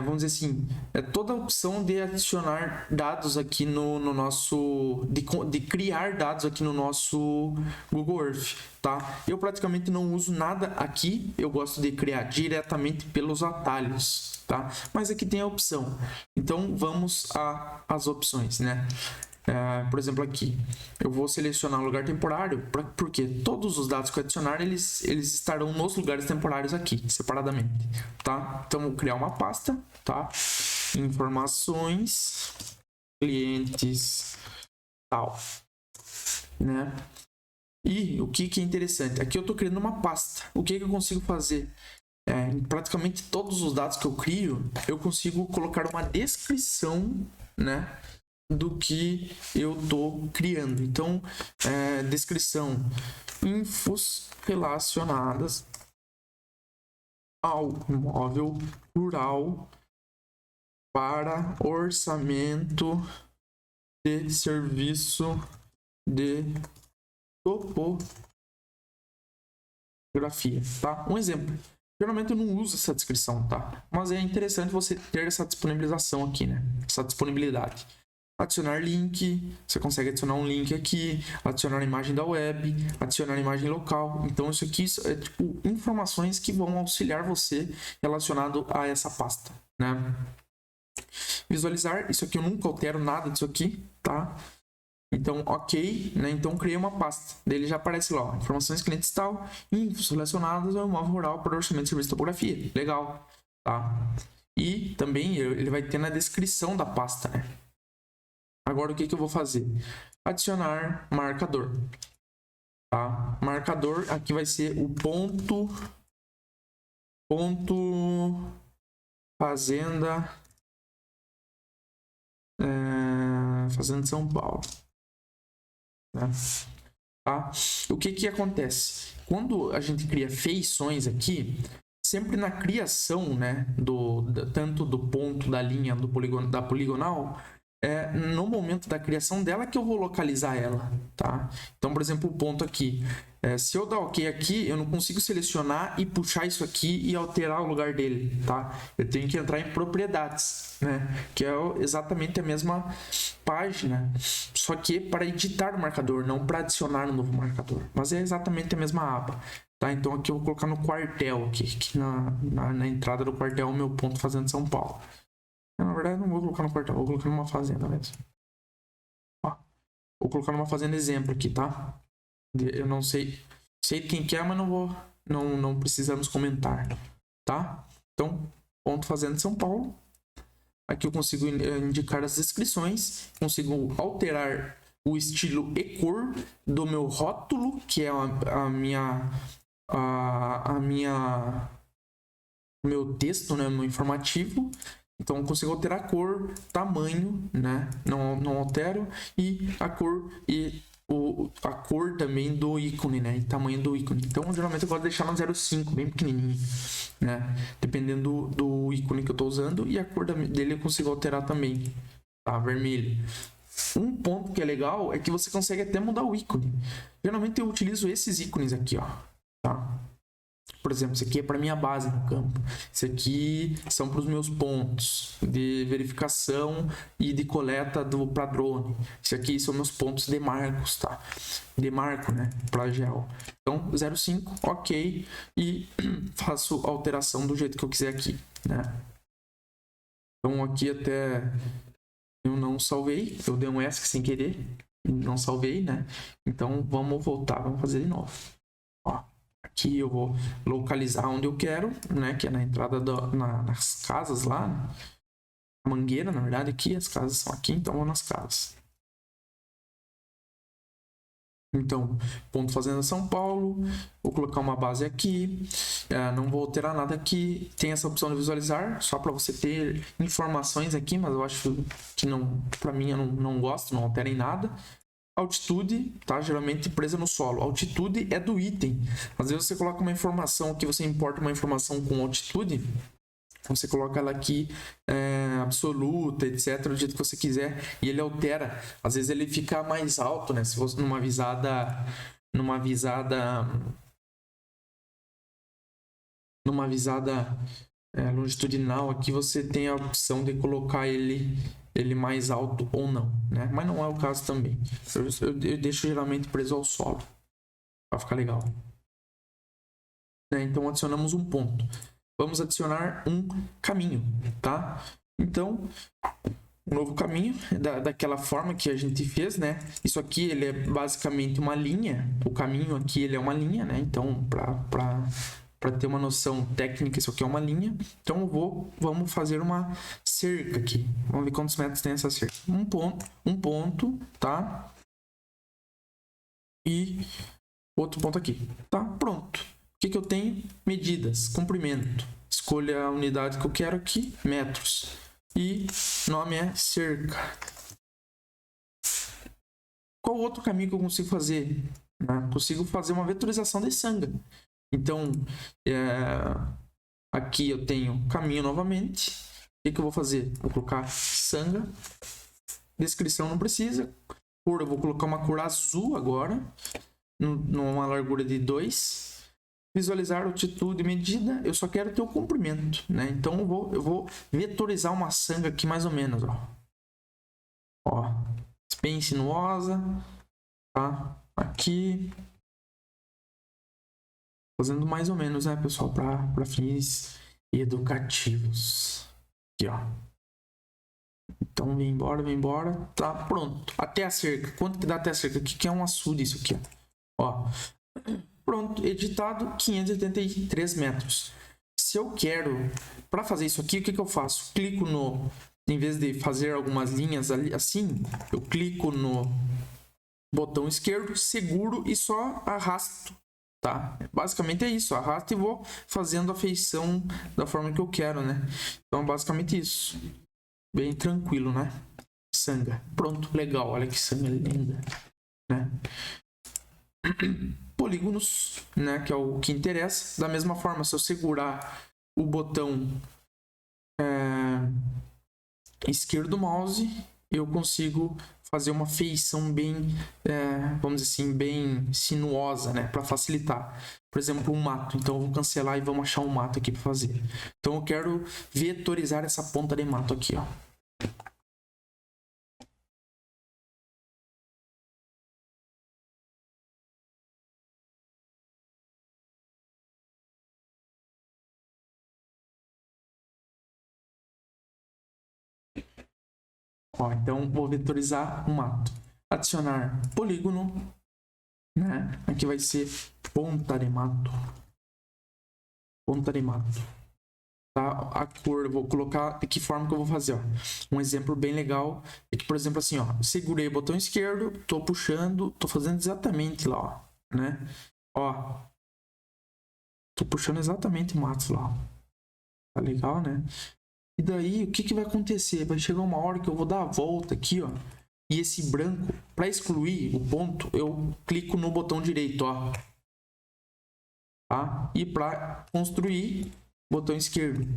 vamos dizer assim, é toda a opção de adicionar dados aqui no nosso... De criar dados aqui no nosso Google Earth, tá? Eu praticamente não uso nada aqui, eu gosto de criar diretamente pelos atalhos, tá? Mas aqui tem a opção. Então, vamos às opções, né? Por exemplo, aqui eu vou selecionar um lugar temporário, porque todos os dados que eu adicionar eles estarão nos lugares temporários aqui, separadamente, tá? Então, vou criar uma pasta, tá? Informações, clientes, tal, né? E o que é interessante, aqui eu estou criando uma pasta. O que eu consigo fazer? Em praticamente todos os dados que eu crio, eu consigo colocar uma descrição, né, do que eu estou criando. Então, descrição, infos relacionadas ao imóvel rural para orçamento de serviço de topografia, tá? Um exemplo. Geralmente eu não uso essa descrição, tá? Mas é interessante você ter essa disponibilização aqui, né? Essa disponibilidade. Adicionar link, você consegue adicionar um link aqui, adicionar a imagem da web, adicionar a imagem local. Então isso aqui é tipo informações que vão auxiliar você relacionado a essa pasta, né? Visualizar, isso aqui eu nunca altero nada disso aqui, tá? Então, ok, né? Então, criei uma pasta. Daí ele já aparece lá, ó, informações clientes tal, infos relacionadas ao imóvel rural para orçamento de serviço de topografia. Legal, tá? E também ele vai ter na descrição da pasta, né? Agora, o que eu vou fazer? Adicionar marcador, tá? Marcador, aqui vai ser o ponto Fazenda Fazenda São Paulo, né? Tá? O que acontece? Quando a gente cria feições aqui, sempre na criação, né, tanto do ponto da linha da poligonal, no momento da criação dela que eu vou localizar ela, tá? Então, por exemplo, o ponto aqui, se eu dar OK aqui, eu não consigo selecionar e puxar isso aqui e alterar o lugar dele, tá? Eu tenho que entrar em propriedades, né? Que é exatamente a mesma página, só que para editar o marcador, não para adicionar um novo marcador, mas é exatamente a mesma aba. Tá, então aqui eu vou colocar no quartel, aqui na entrada do quartel, o meu ponto Fazenda São Paulo. Na verdade, não vou colocar no quartel, vou colocar numa fazenda mesmo. Ó, vou colocar numa fazenda exemplo aqui, tá? Eu não sei quem que é, mas não precisamos comentar, tá? Então, ponto Fazenda São Paulo. Aqui eu consigo indicar as descrições, consigo alterar o estilo e cor do meu rótulo, que é o meu texto, né, no informativo. Então eu consigo alterar a cor, tamanho, né? Não altero, e a cor a cor também do ícone, né? E tamanho do ícone. Então geralmente eu gosto de deixar no 0,5, bem pequenininho, né? Dependendo do ícone que eu estou usando, e a cor dele eu consigo alterar também, tá? Vermelho. Um ponto que é legal é que você consegue até mudar o ícone. Geralmente eu utilizo esses ícones aqui, ó, tá? Por exemplo, isso aqui é para minha base no campo. Isso aqui são para os meus pontos de verificação e de coleta para drone. Isso aqui são meus pontos de marcos, tá? De marco, né? Para gel. Então, 0,5, ok. E faço a alteração do jeito que eu quiser aqui, né? Então, aqui até eu não salvei. Eu dei um ESC sem querer. Não salvei, né? Então, vamos voltar. Vamos fazer de novo. Ó. Aqui eu vou localizar onde eu quero, né? Que é na entrada nas casas lá. A mangueira, na verdade, aqui. As casas são aqui, então vou nas casas. Então, ponto Fazenda São Paulo. Vou colocar uma base aqui. Não vou alterar nada aqui. Tem essa opção de visualizar, só para você ter informações aqui, mas eu acho que não, para mim, eu não gosto, não altera em nada. Altitude, tá? Geralmente presa no solo. Altitude é do item. Às vezes você coloca uma informação que você importa uma informação com altitude, você coloca ela aqui absoluta, etc, do jeito que você quiser, e ele altera. Às vezes ele fica mais alto, né? Se fosse numa visada longitudinal, aqui você tem a opção de colocar ele mais alto ou não, né? Mas não é o caso também. Eu deixo geralmente preso ao solo para ficar legal. Então adicionamos um ponto. Vamos adicionar um caminho, tá? Então, um novo caminho daquela forma que a gente fez, né? Isso aqui ele é basicamente uma linha. O caminho aqui ele é uma linha, né? Então, para ter uma noção técnica, isso aqui é uma linha. Então vamos fazer uma cerca aqui. Vamos ver quantos metros tem essa cerca. Um ponto, tá? E outro ponto aqui. Tá? Pronto. O que eu tenho? Medidas, comprimento. Escolha a unidade que eu quero aqui, metros. E nome é cerca. Qual outro caminho que eu consigo fazer? Consigo fazer uma vetorização de sanga. Então, aqui eu tenho caminho novamente. O que eu vou fazer? Vou colocar sanga. Descrição não precisa. Cor, eu vou colocar uma cor azul agora. Numa largura de 2. Visualizar altitude e medida. Eu só quero ter o comprimento, né? Então eu vou vetorizar uma sanga aqui mais ou menos, ó. Bem sinuosa, tá? Aqui. Fazendo mais ou menos, né, pessoal, para fins educativos. Aqui, ó. Então vem embora, tá pronto. Até a cerca. Quanto que dá até a cerca? O que é um açude isso aqui, ó. Pronto, editado 583 metros. Se eu quero, para fazer isso aqui, o que eu faço? Clico no, em vez de fazer algumas linhas ali assim, eu clico no botão esquerdo, seguro e só arrasto, tá? Basicamente é isso, arrasto e vou fazendo a feição da forma que eu quero, né? Então, basicamente isso. Bem tranquilo, né? Sanga. Pronto, legal. Olha que sanga linda, né? Polígonos, né? Que é o que interessa. Da mesma forma, se eu segurar o botão esquerdo do mouse, eu consigo fazer uma feição bem, vamos dizer assim, bem sinuosa, né? Para facilitar. Por exemplo, um mato. Então, eu vou cancelar e vamos achar um mato aqui para fazer. Então, eu quero vetorizar essa ponta de mato aqui, ó. Ó, então, vou vetorizar um mato. Adicionar polígono, né? Aqui vai ser ponta de mato. Ponta de mato. Tá? A cor, eu vou colocar de que forma que eu vou fazer, ó. Um exemplo bem legal é que, por exemplo, assim, ó, segurei o botão esquerdo, tô puxando, tô fazendo exatamente lá, ó, né? Ó, tô puxando exatamente o mato lá, ó. Tá legal, né? E daí, o que que vai acontecer? Vai chegar uma hora que eu vou dar a volta aqui, ó. E esse branco, para excluir o ponto, eu clico no botão direito, ó. Tá? E para construir, botão esquerdo.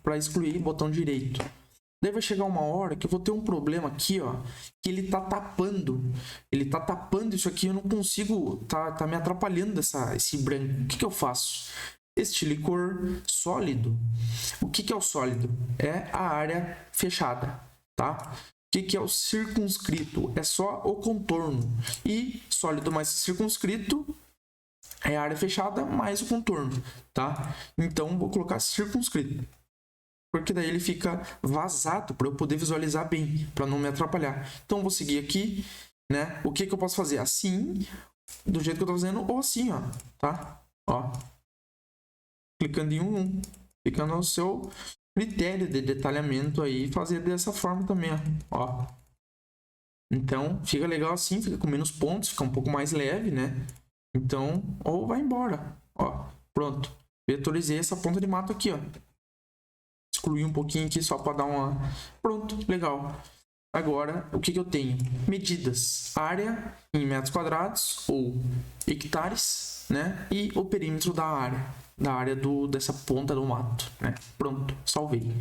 Para excluir, botão direito. Daí vai chegar uma hora que eu vou ter um problema aqui, ó, que ele tá tapando. Ele tá tapando isso aqui, eu não consigo, tá me atrapalhando esse branco. O que que eu faço? Estilo e cor sólido. O que que é o sólido? É a área fechada, tá? O que que é o circunscrito? É só o contorno. E sólido mais circunscrito é a área fechada mais o contorno, tá? Então, vou colocar circunscrito. Porque daí ele fica vazado para eu poder visualizar bem, para não me atrapalhar. Então, vou seguir aqui, né? O que que eu posso fazer? Assim, do jeito que eu tô fazendo, ou assim, ó, tá? Ó. Clicando em um, fica no seu critério de detalhamento aí, fazer dessa forma também, ó. Então, fica legal assim, fica com menos pontos, fica um pouco mais leve, né? Então, ou vai embora, ó. Pronto. Vetorizei essa ponta de mato aqui, ó. Excluir um pouquinho aqui só para dar uma... Pronto, legal. Agora, o que que eu tenho? Medidas. Área em metros quadrados ou hectares, né? E o perímetro da área dessa ponta do mato, né? Pronto, salvei,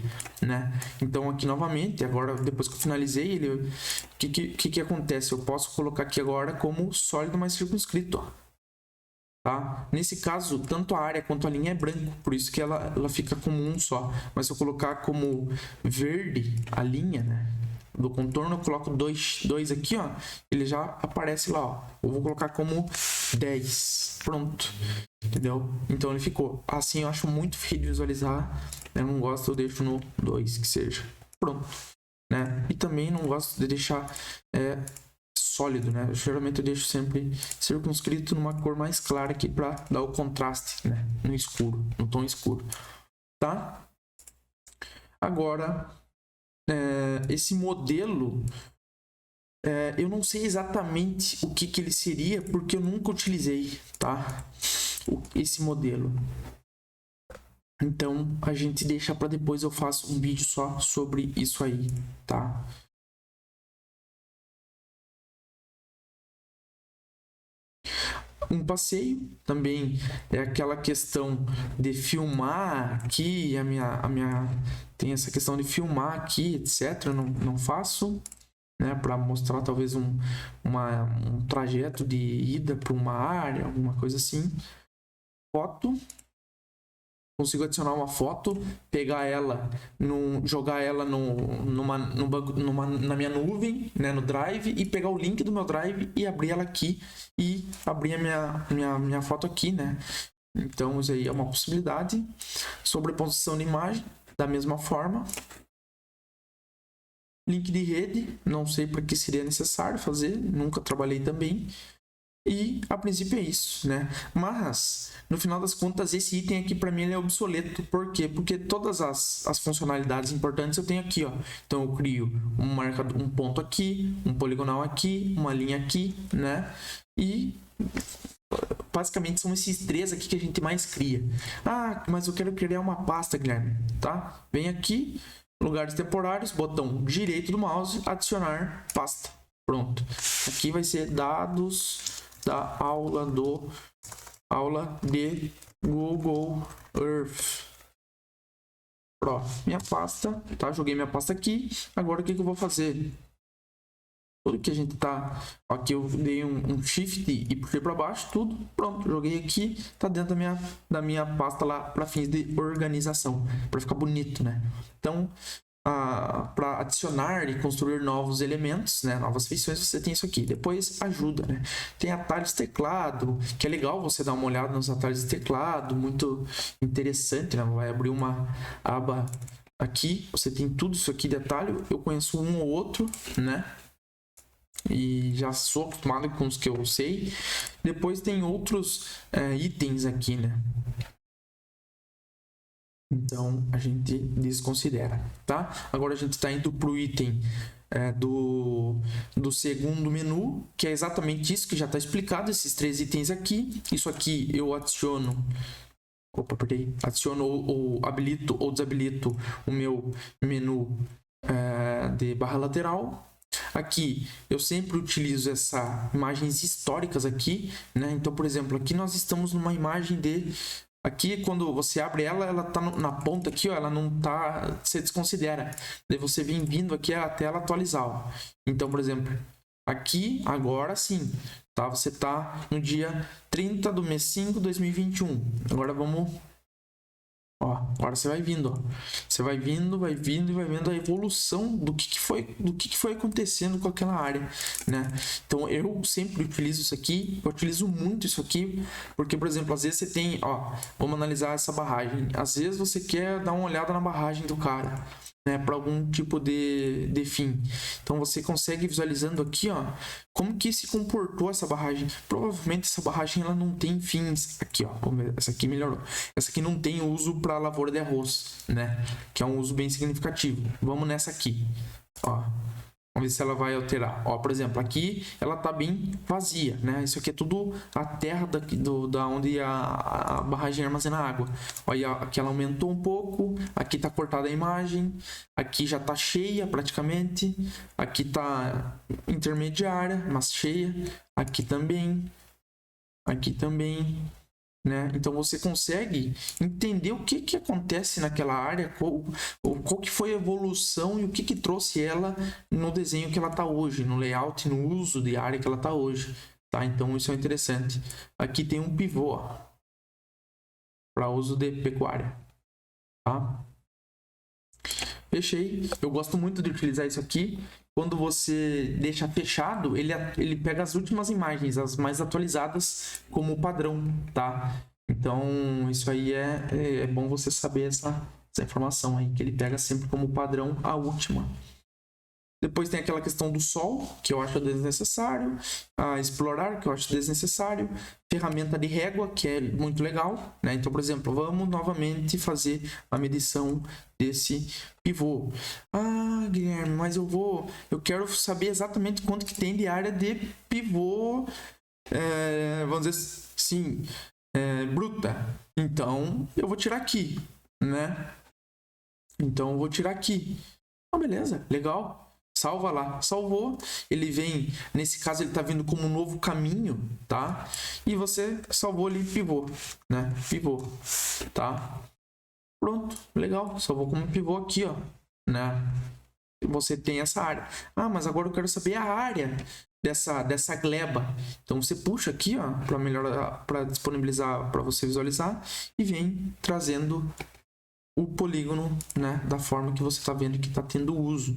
né? Então aqui novamente, agora depois que eu finalizei, o que acontece? Eu posso colocar aqui agora como sólido mais circunscrito, ó. Tá? Nesse caso, tanto a área quanto a linha é branco, por isso que ela fica como um só. Mas se eu colocar como verde a linha, né, do contorno, eu coloco dois aqui, ó, ele já aparece lá, ó. Eu vou colocar como 10. Pronto. Entendeu? Então ele ficou. Assim eu acho muito feio de visualizar. Eu não gosto, eu deixo no 2, que seja. Pronto. Né? E também não gosto de deixar sólido, né? Geralmente eu deixo sempre circunscrito numa cor mais clara aqui para dar o contraste, né? No escuro, no tom escuro, tá? Agora, esse modelo, eu não sei exatamente o que ele seria, porque eu nunca utilizei, tá? Esse modelo. Então, a gente deixa para depois, eu faço um vídeo só sobre isso aí, tá? Um passeio também é aquela questão de filmar aqui, a minha tem essa questão de filmar aqui, etc. Eu não faço, né, para mostrar talvez um trajeto de ida para uma área, alguma coisa assim. Foto, consigo adicionar uma foto, pegar ela, jogar ela na minha nuvem, né, no Drive, e pegar o link do meu Drive e abrir ela aqui e abrir a minha foto aqui, né? Então, isso aí é uma possibilidade. Sobreposição de imagem, da mesma forma. Link de rede, não sei para que seria necessário fazer, nunca trabalhei também. E a princípio é isso, né? Mas, no final das contas, esse item aqui para mim ele é obsoleto. Por quê? Porque todas as funcionalidades importantes eu tenho aqui, ó. Então eu crio um ponto aqui, um poligonal aqui, uma linha aqui, né? E basicamente são esses três aqui que a gente mais cria. Ah, mas eu quero criar uma pasta, Guilherme, tá? Vem aqui, lugares temporários, botão direito do mouse, adicionar pasta. Pronto. Aqui vai ser dados da aula de Google Earth Pro. Minha pasta, tá? Joguei minha pasta aqui. Agora o que eu vou fazer? Tudo que a gente tá... Aqui eu dei um shift e puxei para baixo, tudo. Pronto, joguei aqui. Tá dentro da minha pasta lá para fins de organização. Para ficar bonito, né? Então, para adicionar e construir novos elementos, né, novas feições, você tem isso aqui. Depois ajuda, né? Tem atalhos de teclado, que é legal você dar uma olhada nos atalhos de teclado, muito interessante, né? Vai abrir uma aba aqui, você tem tudo isso aqui de atalho. Eu conheço um ou outro, né? E já sou acostumado com os que eu sei. Depois tem outros itens aqui, né? Então a gente desconsidera, tá? Agora a gente está indo para o item do segundo menu, que é exatamente isso que já está explicado, esses três itens aqui. Isso aqui eu adiciono. Opa, perdei. Adiciono ou habilito ou desabilito o meu menu de barra lateral. Aqui eu sempre utilizo essas imagens históricas aqui, né? Então, por exemplo, aqui nós estamos numa imagem de... Aqui, quando você abre ela tá na ponta aqui, ó, ela não tá... Você desconsidera. Daí você vem vindo aqui a tela atualizar, ó. Então, por exemplo, aqui, agora sim, tá? Você tá no dia 30 do mês 5 de 2021. Agora vamos... Ó, agora você vai vindo, ó. Você vai vindo e vai vendo a evolução do que foi acontecendo com aquela área, né? Então eu sempre utilizo isso aqui, eu utilizo muito isso aqui, porque, por exemplo, às vezes você tem, ó, vamos analisar essa barragem. Às vezes você quer dar uma olhada na barragem do cara, né, para algum tipo de fim. Então você consegue visualizando aqui, ó, como que se comportou essa barragem. Provavelmente essa barragem ela não tem fins. Aqui, ó, essa aqui melhorou. Essa aqui não tem uso para lavoura de arroz, né? Que é um uso bem significativo. Vamos nessa aqui, ó. Vamos ver se ela vai alterar. Ó, por exemplo, aqui ela tá bem vazia, né? Isso aqui é tudo a terra da onde a barragem armazena água. Olha, aqui ela aumentou um pouco. Aqui tá cortada a imagem. Aqui já tá cheia praticamente. Aqui tá intermediária, mas cheia. Aqui também. Aqui também. Né? Então você consegue entender o que acontece naquela área, qual que foi a evolução e o que trouxe ela no desenho que ela está hoje, no layout, no uso de área que ela está hoje. Tá? Então isso é interessante. Aqui tem um pivô para uso de pecuária. Tá? Fechei. Eu gosto muito de utilizar isso aqui. Quando você deixa fechado, ele pega as últimas imagens, as mais atualizadas, como padrão, tá? Então, isso aí é bom você saber essa informação aí, que ele pega sempre como padrão a última. Depois tem aquela questão do sol, que eu acho desnecessário. Explorar, que eu acho desnecessário. Ferramenta de régua, que é muito legal, né? Então, por exemplo, vamos novamente fazer a medição desse pivô. Guilherme, mas eu quero saber exatamente quanto que tem de área de pivô, vamos dizer assim, bruta. Então, eu vou tirar aqui, né? Então, eu vou tirar aqui. Beleza, legal. Salva lá, salvou, ele vem, nesse caso ele está vindo como um novo caminho, tá? E você salvou ali pivô, né? Pivô, tá? Pronto, legal, salvou como pivô aqui, ó, né? Você tem essa área. Mas agora eu quero saber a área dessa gleba. Então você puxa aqui, ó, para melhorar, para disponibilizar, para você visualizar e vem trazendo o polígono, né, da forma que você está vendo que está tendo uso.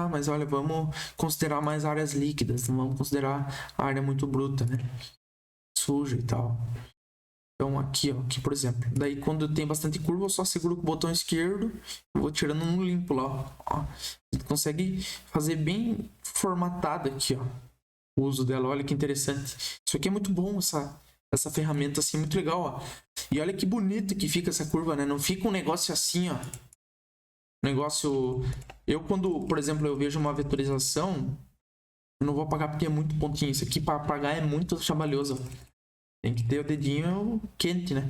Mas olha, vamos considerar mais áreas líquidas, não vamos considerar a área muito bruta, né, suja e tal. Então aqui, ó, aqui por exemplo, daí quando tem bastante curva, eu só seguro com o botão esquerdo e vou tirando no limpo lá, ó. A gente consegue fazer bem formatado aqui, ó, o uso dela. Olha que interessante. Isso aqui é muito bom, essa ferramenta assim, muito legal, ó. E olha que bonito que fica essa curva, né? Não fica um negócio assim, ó. Negócio... Eu quando, por exemplo, eu vejo uma vetorização, eu não vou apagar porque é muito pontinho. Isso aqui para apagar é muito trabalhoso. Tem que ter o dedinho quente, né?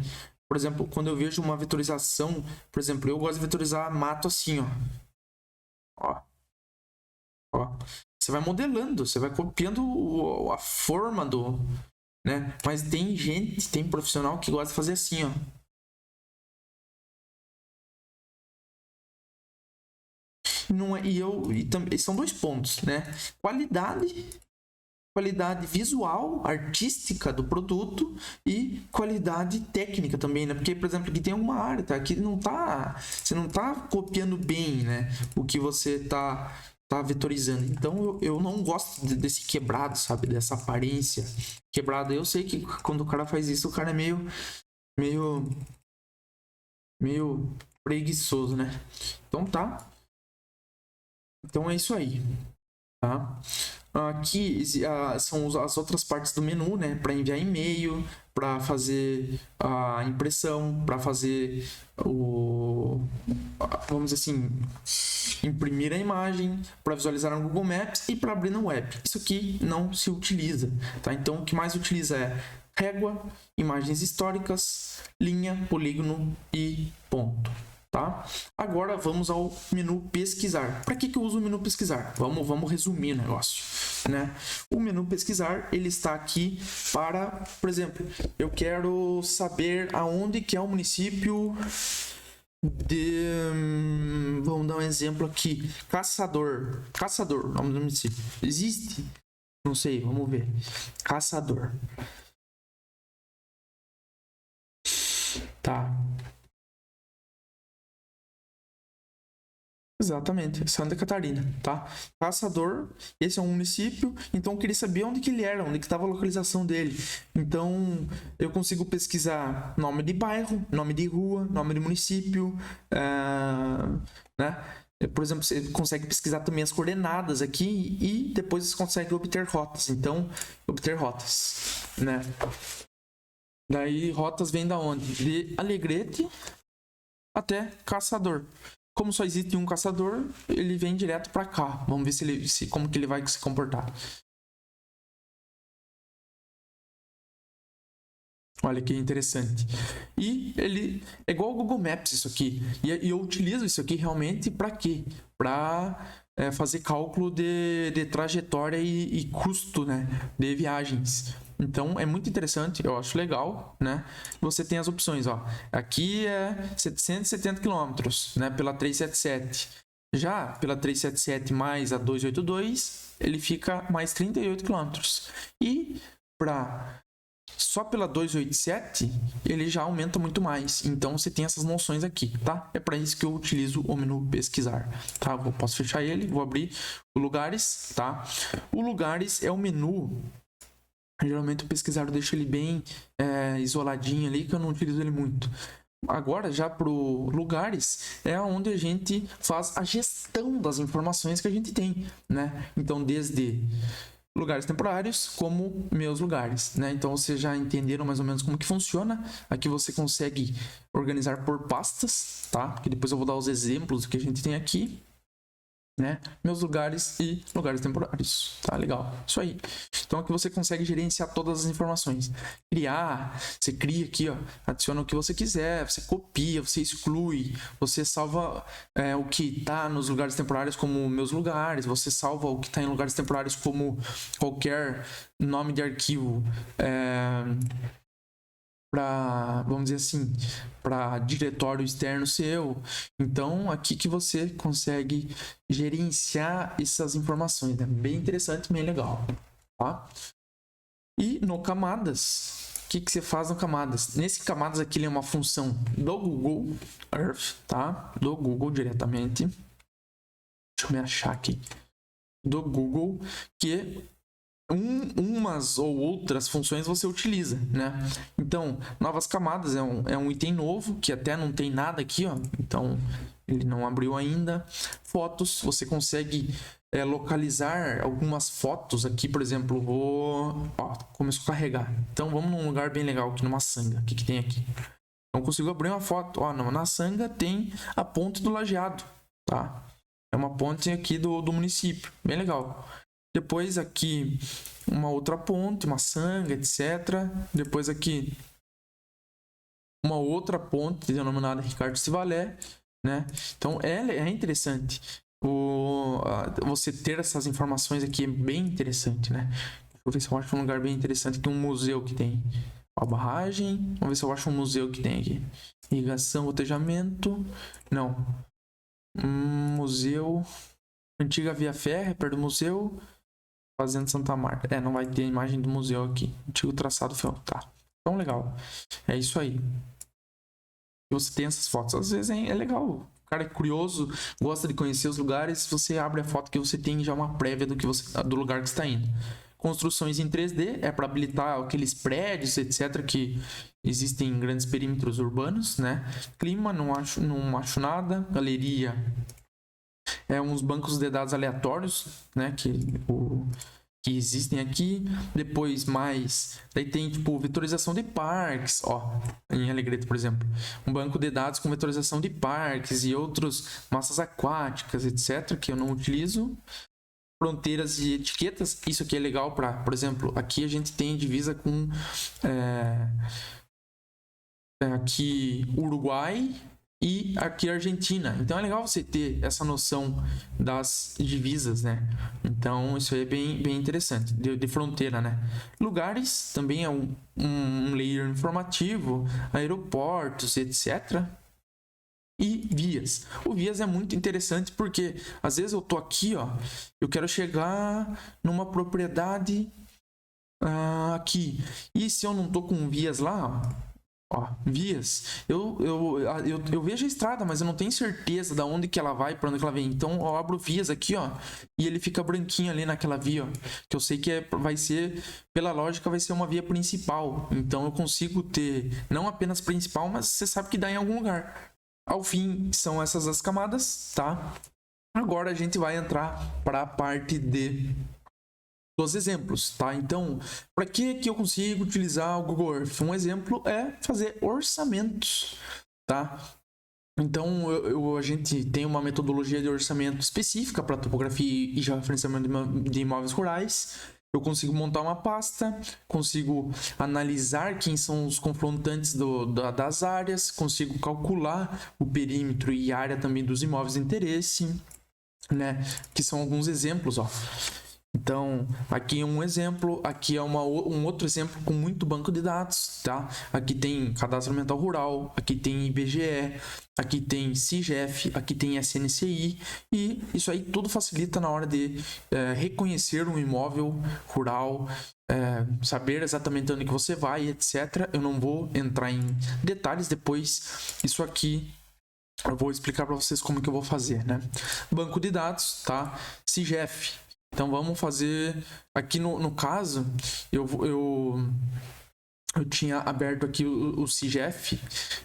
Por exemplo, quando eu vejo uma vetorização, por exemplo, eu gosto de vetorizar mato assim, ó. Ó. Ó. Você vai modelando, você vai copiando a forma do, né? Mas tem gente, tem profissional que gosta de fazer assim, ó. Não é, e são dois pontos, né? Qualidade visual, artística do produto e qualidade técnica também, né? Porque, por exemplo, aqui tem uma área, tá? Aqui não tá, você não tá copiando bem, né? O que você tá vetorizando. Então eu não gosto desse quebrado, sabe? Dessa aparência quebrada. Eu sei que quando o cara faz isso, o cara é meio, meio preguiçoso, né? Então tá. Então é isso aí, tá? Aqui são as outras partes do menu, né? Para enviar e-mail, para fazer a impressão, para fazer vamos dizer assim, imprimir a imagem, para visualizar no Google Maps e para abrir no web. Isso aqui não se utiliza, tá? Então o que mais utiliza é régua, imagens históricas, linha, polígono e ponto. Tá? Agora vamos ao menu pesquisar. Para que eu uso o menu pesquisar? Vamos resumir o negócio, né? O menu pesquisar, ele está aqui para, por exemplo, eu quero saber aonde que é o município de... Vamos dar um exemplo aqui. Caçador, nome do município. Existe? Não sei, vamos ver. Caçador. Tá. Exatamente, Santa Catarina, tá? Caçador, esse é um município, então eu queria saber onde que ele era, onde que estava a localização dele. Então, eu consigo pesquisar nome de bairro, nome de rua, nome de município, né? Por exemplo, você consegue pesquisar também as coordenadas aqui e depois você consegue obter rotas. Então, obter rotas, né? Daí, rotas vem da onde? De Alegrete até Caçador. Como só existe um caçador, ele vem direto para cá. Vamos ver como que ele vai se comportar. Olha que interessante. E ele é igual ao Google Maps isso aqui. E eu utilizo isso aqui realmente para quê? Para fazer cálculo de trajetória e custo, né, de viagens. Então é muito interessante, eu acho legal, né? Você tem as opções, ó. Aqui é 770 km, né, pela 377. Já pela 377 mais a 282, ele fica mais 38 km. E para só pela 287, ele já aumenta muito mais. Então você tem essas noções aqui, tá? É para isso que eu utilizo o menu pesquisar, tá? Posso fechar ele, vou abrir o lugares, tá? O lugares é o menu. Geralmente o pesquisar eu deixo ele bem isoladinho ali, que eu não utilizo ele muito. Agora, já para lugares, é onde a gente faz a gestão das informações que a gente tem, né? Então, desde lugares temporários como meus lugares, né? Então, vocês já entenderam mais ou menos como que funciona. Aqui você consegue organizar por pastas, tá? Que depois eu vou dar os exemplos do que a gente tem aqui, né? Meus lugares e lugares temporários, tá? Legal, isso aí. Então aqui você consegue gerenciar todas as informações, você cria aqui, ó, adiciona o que você quiser, você copia, você exclui, você salva o que tá nos lugares temporários como meus lugares, você salva o que tá em lugares temporários como qualquer nome de arquivo, para, vamos dizer assim, para diretório externo seu. Então, aqui que você consegue gerenciar essas informações, né? Bem interessante, bem legal, tá? E no Camadas, o que você faz no Camadas? Nesse Camadas aqui, ele é uma função do Google Earth, tá? Do Google diretamente. Deixa eu me achar aqui. Do Google, que umas ou outras funções você utiliza, né? Então, novas camadas é um item novo, que até não tem nada aqui, ó. Então, ele não abriu ainda. Fotos, você consegue localizar algumas fotos aqui, por exemplo, começou a carregar. Então, vamos num lugar bem legal aqui, numa sanga. O que tem aqui? Então, consigo abrir uma foto. Ó, na sanga tem a ponte do Lajeado, tá? É uma ponte aqui do município, bem legal. Depois aqui uma outra ponte, uma sanga, etc. Depois aqui uma outra ponte denominada Ricardo Civalé, né? Então é interessante. Você ter essas informações aqui é bem interessante, né? Deixa eu ver se eu acho um lugar bem interessante aqui, um museu que tem a barragem. Vamos ver se eu acho um museu que tem aqui. Irrigação, gotejamento. Não. Museu. Antiga Via Férrea, perto do museu. Fazenda Santa Marta. Não vai ter a imagem do museu aqui. Antigo traçado ferro. Tá. Então, legal. É isso aí. E você tem essas fotos. Às vezes é legal. O cara é curioso, gosta de conhecer os lugares. Você abre a foto que você tem já uma prévia do lugar que está indo. Construções em 3D é para habilitar aqueles prédios, etc., que existem em grandes perímetros urbanos, né? Clima, não acho nada. Galeria. Uns bancos de dados aleatórios, né, que existem aqui. Depois daí tem tipo vetorização de parques, em Alegrete, por exemplo, um banco de dados com vetorização de parques e outros massas aquáticas, etc, que eu não utilizo. Fronteiras e etiquetas, isso aqui é legal para, por exemplo, aqui a gente tem divisa com aqui Uruguai e aqui Argentina. Então é legal você ter essa noção das divisas, né? Então isso aí é bem interessante, de fronteira, né? Lugares também é um layer informativo, aeroportos, etc. E vias. O vias é muito interessante porque às vezes eu tô aqui, eu quero chegar numa propriedade aqui. E se eu não tô com vias lá, vias, eu vejo a estrada, mas eu não tenho certeza de onde que ela vai, para onde que ela vem. Então eu abro vias aqui, e ele fica branquinho ali naquela via, que eu sei que vai ser, pela lógica, vai ser uma via principal. Então eu consigo ter não apenas principal, mas você sabe que dá em algum lugar. Ao fim, são essas as camadas, tá? Agora a gente vai entrar para a parte dos exemplos, tá? Então, para que eu consigo utilizar o Google Earth? Um exemplo é fazer orçamentos, tá? Então, a gente tem uma metodologia de orçamento específica para topografia e georreferenciamento de imóveis rurais. Eu consigo montar uma pasta, consigo analisar quem são os confrontantes das áreas, consigo calcular o perímetro e área também dos imóveis de interesse, né? Que são alguns exemplos, Então, aqui é um exemplo, aqui é um outro exemplo com muito banco de dados, tá? Aqui tem Cadastro Ambiental Rural, aqui tem IBGE, aqui tem CIGEF, aqui tem SNCI, e isso aí tudo facilita na hora de reconhecer um imóvel rural, saber exatamente onde que você vai, etc. Eu não vou entrar em detalhes depois, isso aqui eu vou explicar para vocês como que eu vou fazer, né? Banco de dados, tá? CIGEF. Então vamos fazer aqui no caso, eu tinha aberto aqui o CIGEF.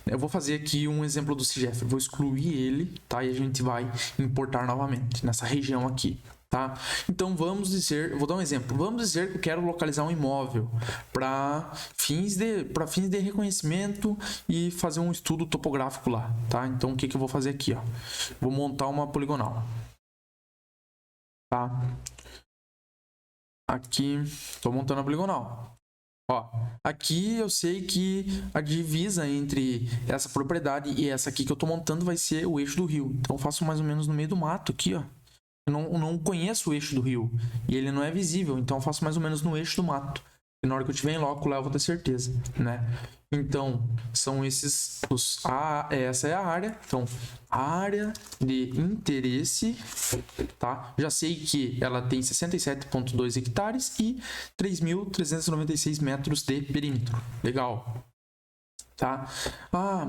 Eu vou fazer aqui um exemplo do CIGEF. Eu vou excluir ele, tá? E a gente vai importar novamente nessa região aqui, tá? Então vamos dizer, vou dar um exemplo. Vamos dizer que eu quero localizar um imóvel para fins de reconhecimento e fazer um estudo topográfico lá, tá? Então o que eu vou fazer aqui, Vou montar uma poligonal. Tá? Aqui, estou montando a poligonal. Aqui eu sei que a divisa entre essa propriedade e essa aqui que eu estou montando vai ser o eixo do rio. Então eu faço mais ou menos no meio do mato aqui, Eu não conheço o eixo do rio e ele não é visível, então eu faço mais ou menos no eixo do mato. E na hora que eu estiver em loco lá eu vou ter certeza, né? Então, são esses essa é a área. Então, a área de interesse, tá? Já sei que ela tem 67,2 hectares e 3.396 metros de perímetro. Legal. Tá?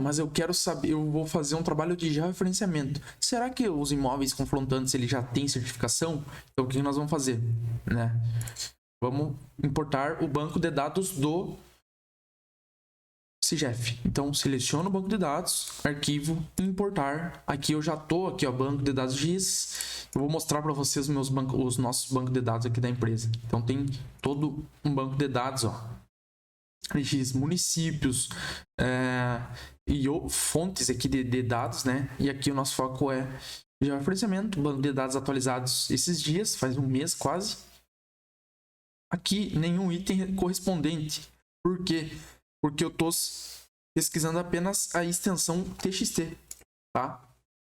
Mas eu quero saber, eu vou fazer um trabalho de georreferenciamento. Será que os imóveis confrontantes ele já tem certificação? Então, o que nós vamos fazer, né? Vamos importar o banco de dados do CIGEF. Então, seleciono o banco de dados, arquivo, importar. Aqui eu já estou aqui, ó, banco de dados GIS. Eu vou mostrar para vocês os nossos bancos de dados aqui da empresa. Então, tem todo um banco de dados, ó. GIS, municípios e fontes aqui de dados, né? E aqui o nosso foco é georreferenciamento, banco de dados atualizados esses dias, faz um mês quase. Aqui, nenhum item correspondente. Por quê? Porque eu estou pesquisando apenas a extensão TXT, tá?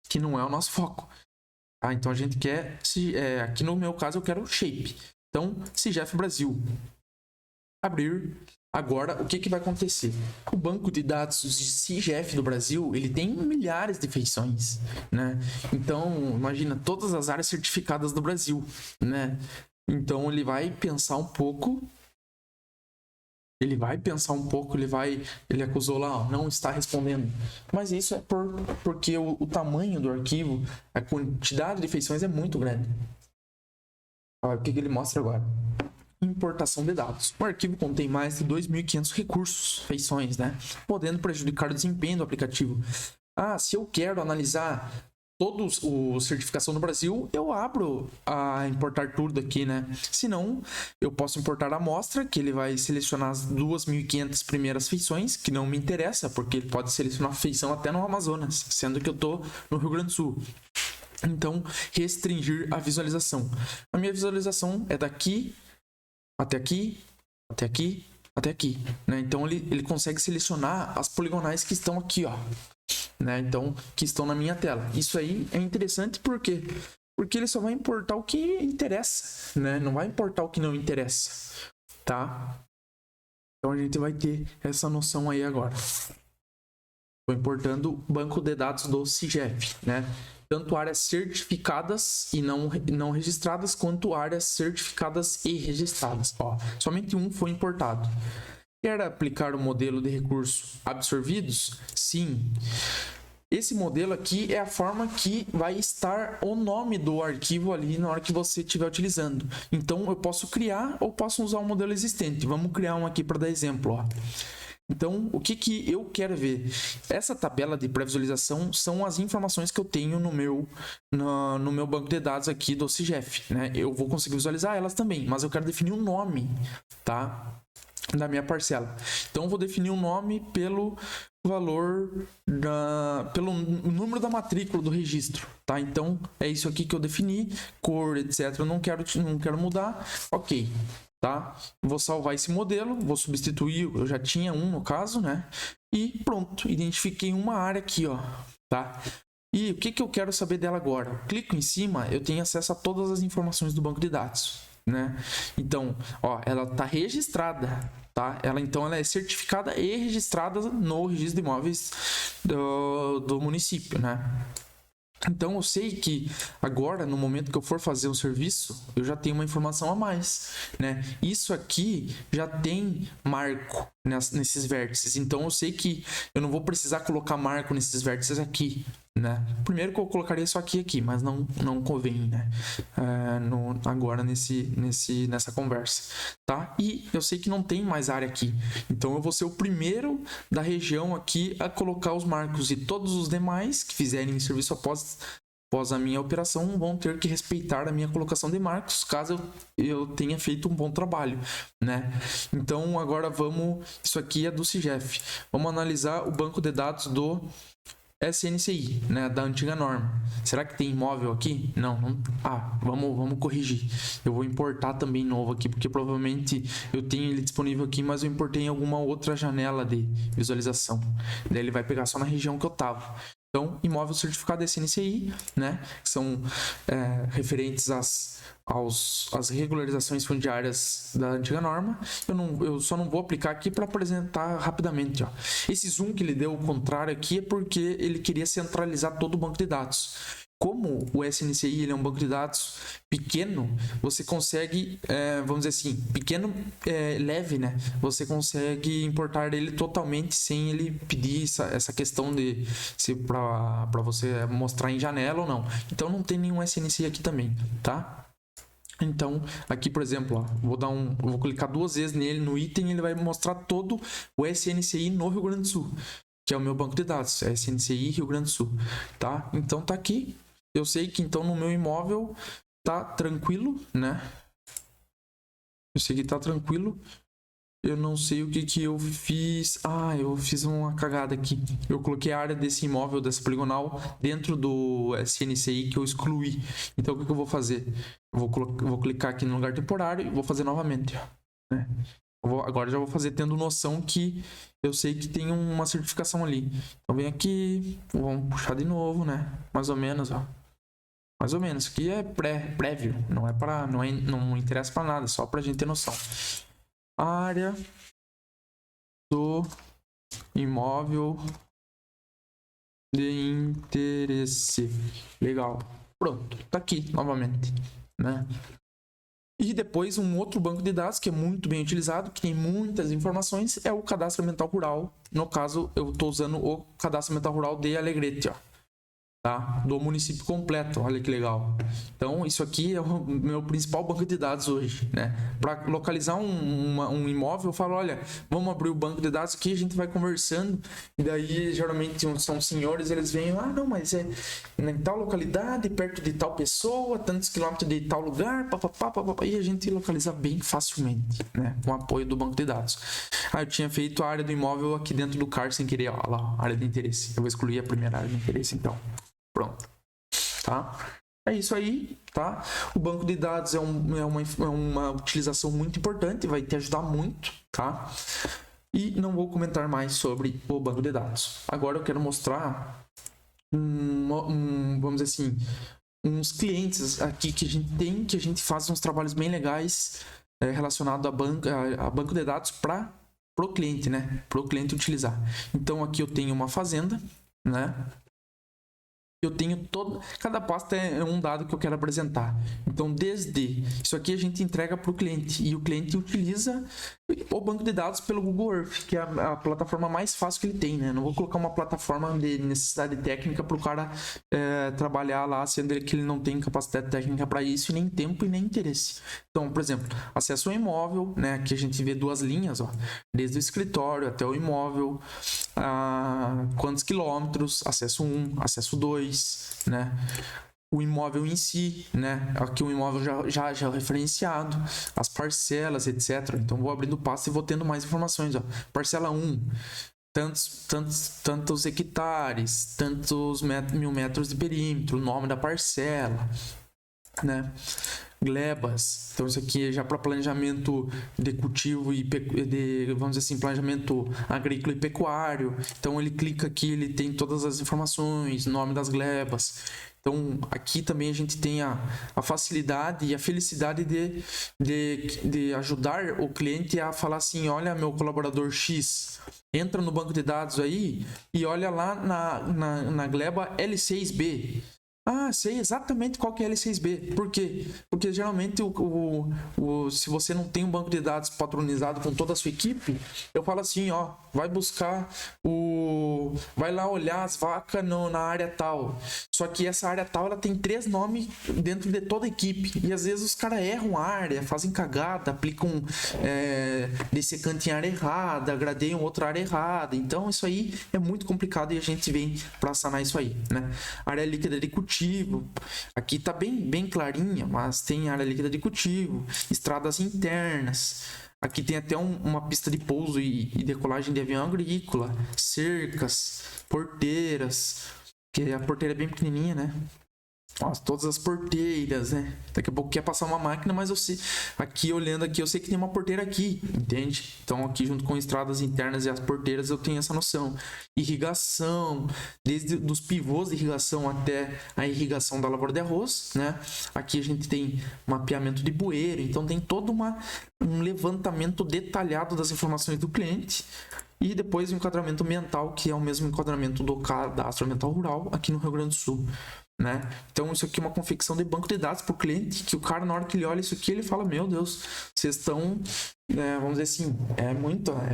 Que não é o nosso foco. Tá? Então, a gente quer... aqui no meu caso, eu quero o shape. Então, CIGEF Brasil. Abrir. Agora, o que vai acontecer? O banco de dados de CIGEF do Brasil, ele tem milhares de feições, né? Então, imagina, todas as áreas certificadas do Brasil, né? Então, ele vai pensar um pouco, ele acusou lá, ó, não está respondendo. Mas isso é porque o tamanho do arquivo, a quantidade de feições é muito grande. Olha, o que ele mostra agora? Importação de dados. O arquivo contém mais de 2.500 recursos, feições, né? Podendo prejudicar o desempenho do aplicativo. Se eu quero analisar todos a certificação no Brasil, eu abro a importar tudo aqui, né? Se não, eu posso importar a amostra, que ele vai selecionar as 2.500 primeiras feições, que não me interessa, porque ele pode selecionar feição até no Amazonas, sendo que eu tô no Rio Grande do Sul. Então, restringir a visualização. A minha visualização é daqui até aqui, até aqui, até aqui, né? Então ele consegue selecionar as poligonais que estão aqui, ó, né? Então, que estão na minha tela. Isso aí é interessante porque ele só vai importar o que interessa, né? Não vai importar o que não interessa, tá? Então a gente vai ter essa noção aí agora. Estou importando o banco de dados do CIGEF, né? Tanto áreas certificadas e não registradas, quanto áreas certificadas e registradas. Ó, somente um foi importado. Quer aplicar o modelo de recursos absorvidos? Sim. Esse modelo aqui é a forma que vai estar o nome do arquivo ali na hora que você estiver utilizando. Então, eu posso criar ou posso usar um modelo existente. Vamos criar um aqui para dar exemplo, ó. Então, o que eu quero ver? Essa tabela de pré-visualização são as informações que eu tenho no meu banco de dados aqui do CIGEF, né? Eu vou conseguir visualizar elas também, mas eu quero definir o nome, tá? Da minha parcela. Então, eu vou definir o nome pelo valor pelo número da matrícula do registro, tá? Então, é isso aqui que eu defini, cor, etc. Eu não quero mudar, ok. Tá? Vou salvar esse modelo, vou substituir, eu já tinha um no caso, né? E pronto, identifiquei uma área aqui, ó, tá? E o que eu quero saber dela agora? Clico em cima, eu tenho acesso a todas as informações do banco de dados, né? Então, ó, ela tá registrada, tá? Ela é certificada e registrada no registro de imóveis do município, né? Então, eu sei que agora, no momento que eu for fazer o serviço, eu já tenho uma informação a mais, né? Isso aqui já tem marco nesses vértices. Então, eu sei que eu não vou precisar colocar marco nesses vértices aqui, né? Primeiro que eu colocaria isso aqui, mas não convém, né? Agora nessa conversa, tá? E eu sei que não tem mais área aqui. Então, eu vou ser o primeiro da região aqui a colocar os marcos, e todos os demais que fizerem serviço após a minha operação vão ter que respeitar a minha colocação de marcos, caso eu tenha feito um bom trabalho, né? Então, agora isso aqui é do CIGEF. Vamos analisar o banco de dados do SNCI, né, da antiga norma. Será que tem imóvel aqui? Não. Vamos corrigir. Eu vou importar também novo aqui, porque provavelmente eu tenho ele disponível aqui, mas eu importei em alguma outra janela de visualização. Daí ele vai pegar só na região que eu tava. Então, imóvel certificado SNCI, né, que são referentes às regularizações fundiárias da antiga norma. Eu só não vou aplicar aqui para apresentar rapidamente, ó. Esse zoom que ele deu, o contrário aqui, é porque ele queria centralizar todo o banco de dados. Como o SNCI ele é um banco de dados pequeno, você consegue, vamos dizer assim, pequeno, leve, né? Você consegue importar ele totalmente sem ele pedir essa questão de se para você mostrar em janela ou não. Então não tem nenhum SNCI aqui também, tá? Então, aqui, por exemplo, ó, vou clicar 2 vezes nele no item, ele vai mostrar todo o SNCI no Rio Grande do Sul, que é o meu banco de dados, SNCI Rio Grande do Sul, tá? Então tá aqui. Eu sei que então no meu imóvel tá tranquilo, né? Eu sei que tá tranquilo. Eu não sei o que eu fiz. Ah, eu fiz uma cagada aqui. Eu coloquei a área desse imóvel, dessa poligonal, dentro do SNCI que eu excluí. Então, o que eu vou fazer? Eu vou clicar aqui no lugar temporário e vou fazer novamente. Né? Agora já vou fazer tendo noção que eu sei que tem uma certificação ali. Então, vem aqui. Vamos puxar de novo, né? Mais ou menos, ó. Mais ou menos. Isso aqui é prévio. Não interessa para nada. Só pra gente ter noção. Área do imóvel de interesse. Legal. Pronto, tá aqui novamente, né? E depois um outro banco de dados que é muito bem utilizado, que tem muitas informações, é o cadastro ambiental rural. No caso, eu estou usando o cadastro ambiental rural de Alegrete, ó. Tá? Do município completo, olha que legal. Então, isso aqui é o meu principal banco de dados hoje, né? Para localizar um imóvel, eu falo, olha, vamos abrir o banco de dados aqui, a gente vai conversando, e daí, geralmente, são senhores, eles vêm, não, mas é em tal localidade, perto de tal pessoa, tantos quilômetros de tal lugar, papapá, e a gente localiza bem facilmente, né? Com o apoio do banco de dados. Eu tinha feito a área do imóvel aqui dentro do CAR sem querer, ó, lá, área de interesse. Eu vou excluir a primeira área de interesse, então. Pronto, tá? É isso aí, tá? O banco de dados é uma utilização muito importante, vai te ajudar muito, tá? E não vou comentar mais sobre o banco de dados. Agora eu quero mostrar, vamos dizer assim, uns clientes aqui que a gente tem, que a gente faz uns trabalhos bem legais relacionados a banco de dados para o cliente, né? Para o cliente utilizar. Então aqui eu tenho uma fazenda, né? Eu tenho cada pasta é um dado que eu quero apresentar. Então, desde isso aqui a gente entrega para o cliente e o cliente utiliza o banco de dados pelo Google Earth, que é a plataforma mais fácil que ele tem, né? Não vou colocar uma plataforma de necessidade técnica para o cara trabalhar lá, sendo que ele não tem capacidade técnica para isso, e nem tempo e nem interesse. Então, por exemplo, acesso ao imóvel, né? Aqui a gente vê 2 linhas, ó, desde o escritório até o imóvel, quantos quilômetros, acesso 1, acesso 2, né? O imóvel em si, né? Aqui o imóvel já referenciado, as parcelas, etc. Então vou abrindo o passo e vou tendo mais informações, ó. Parcela 1, tantos hectares, tantos 1.000 metros de perímetro, o nome da parcela, né? Glebas, então isso aqui é já para planejamento de cultivo e vamos dizer assim, planejamento agrícola e pecuário. Então ele clica aqui, ele tem todas as informações, nome das glebas. Então aqui também a gente tem a facilidade e a felicidade de ajudar o cliente a falar assim, olha, meu colaborador X, entra no banco de dados aí e olha lá na gleba L6B. Sei exatamente qual que é L6B. Por quê? Porque geralmente se você não tem um banco de dados padronizado com toda a sua equipe, eu falo assim, ó, vai lá olhar as vacas na área tal. Só que essa área tal, ela tem 3 nomes dentro de toda a equipe. E às vezes os caras erram a área, fazem cagada, aplicam dessecante em área errada, gradeiam outra área errada. Então isso aí é muito complicado e a gente vem para sanar isso aí, né? Área líquida de cultivo. Aqui tá bem clarinha, mas tem área líquida de cultivo, estradas internas. Aqui tem até uma pista de pouso e decolagem de avião agrícola, cercas, porteiras, que a porteira é bem pequenininha, né? Nossa, todas as porteiras, né? Daqui a pouco quer passar uma máquina, mas eu sei, aqui olhando aqui, eu sei que tem uma porteira aqui, entende? Então aqui junto com estradas internas e as porteiras eu tenho essa noção. Irrigação, desde dos pivôs de irrigação até a irrigação da lavoura de arroz, né? Aqui a gente tem mapeamento de bueiro, então tem todo um levantamento detalhado das informações do cliente. E depois o enquadramento ambiental, que é o mesmo enquadramento do cadastro ambiental rural aqui no Rio Grande do Sul. né? Então isso aqui é uma confecção de banco de dados para o cliente, que o cara, na hora que ele olha isso aqui, ele fala, meu Deus, vocês estão, vamos dizer assim, é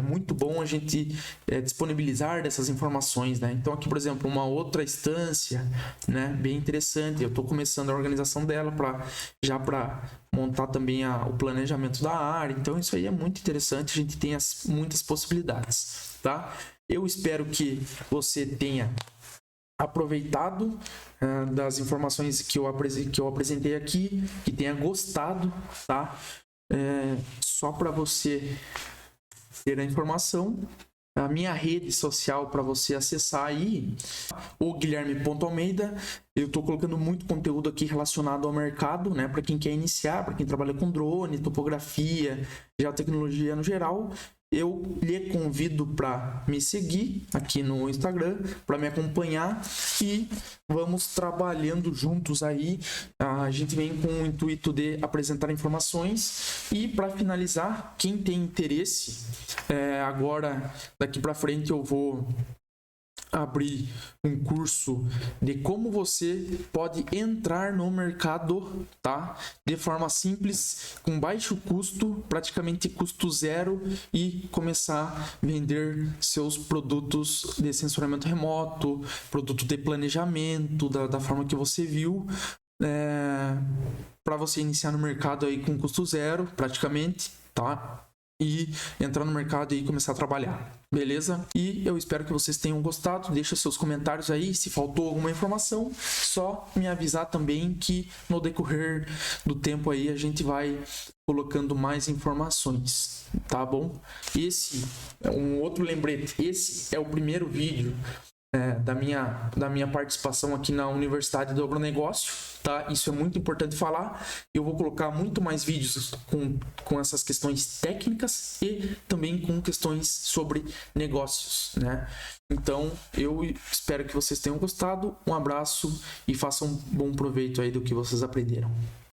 muito bom a gente disponibilizar dessas informações, né? Então aqui, por exemplo, uma outra instância, né, bem interessante, eu estou começando a organização dela para montar também o planejamento da área. Então isso aí é muito interessante, a gente tem muitas possibilidades, tá? Eu espero que você tenha aproveitado das informações que eu apresentei aqui, que tenha gostado, tá? Só para você ter a informação, a minha rede social para você acessar aí, o Guilherme.Almeida. Eu estou colocando muito conteúdo aqui relacionado ao mercado, né? Para quem quer iniciar, para quem trabalha com drone, topografia, geotecnologia no geral. Eu lhe convido para me seguir aqui no Instagram, para me acompanhar e vamos trabalhando juntos aí. A gente vem com o intuito de apresentar informações e, para finalizar, quem tem interesse, agora daqui para frente eu vou abrir um curso de como você pode entrar no mercado, tá? De forma simples, com baixo custo, praticamente custo zero, e começar a vender seus produtos de sensoramento remoto, produto de planejamento, da forma que você viu, para você iniciar no mercado aí com custo zero, praticamente, tá? E entrar no mercado e começar a trabalhar, beleza? E eu espero que vocês tenham gostado. Deixa seus comentários aí, se faltou alguma informação, só me avisar também, que no decorrer do tempo aí a gente vai colocando mais informações, tá bom? Esse é um outro lembrete, esse é o primeiro vídeo da minha participação aqui na Universidade do Agronegócio, tá? Isso é muito importante falar. Eu vou colocar muito mais vídeos com essas questões técnicas e também com questões sobre negócios, né? Então, eu espero que vocês tenham gostado. Um abraço e façam um bom proveito aí do que vocês aprenderam.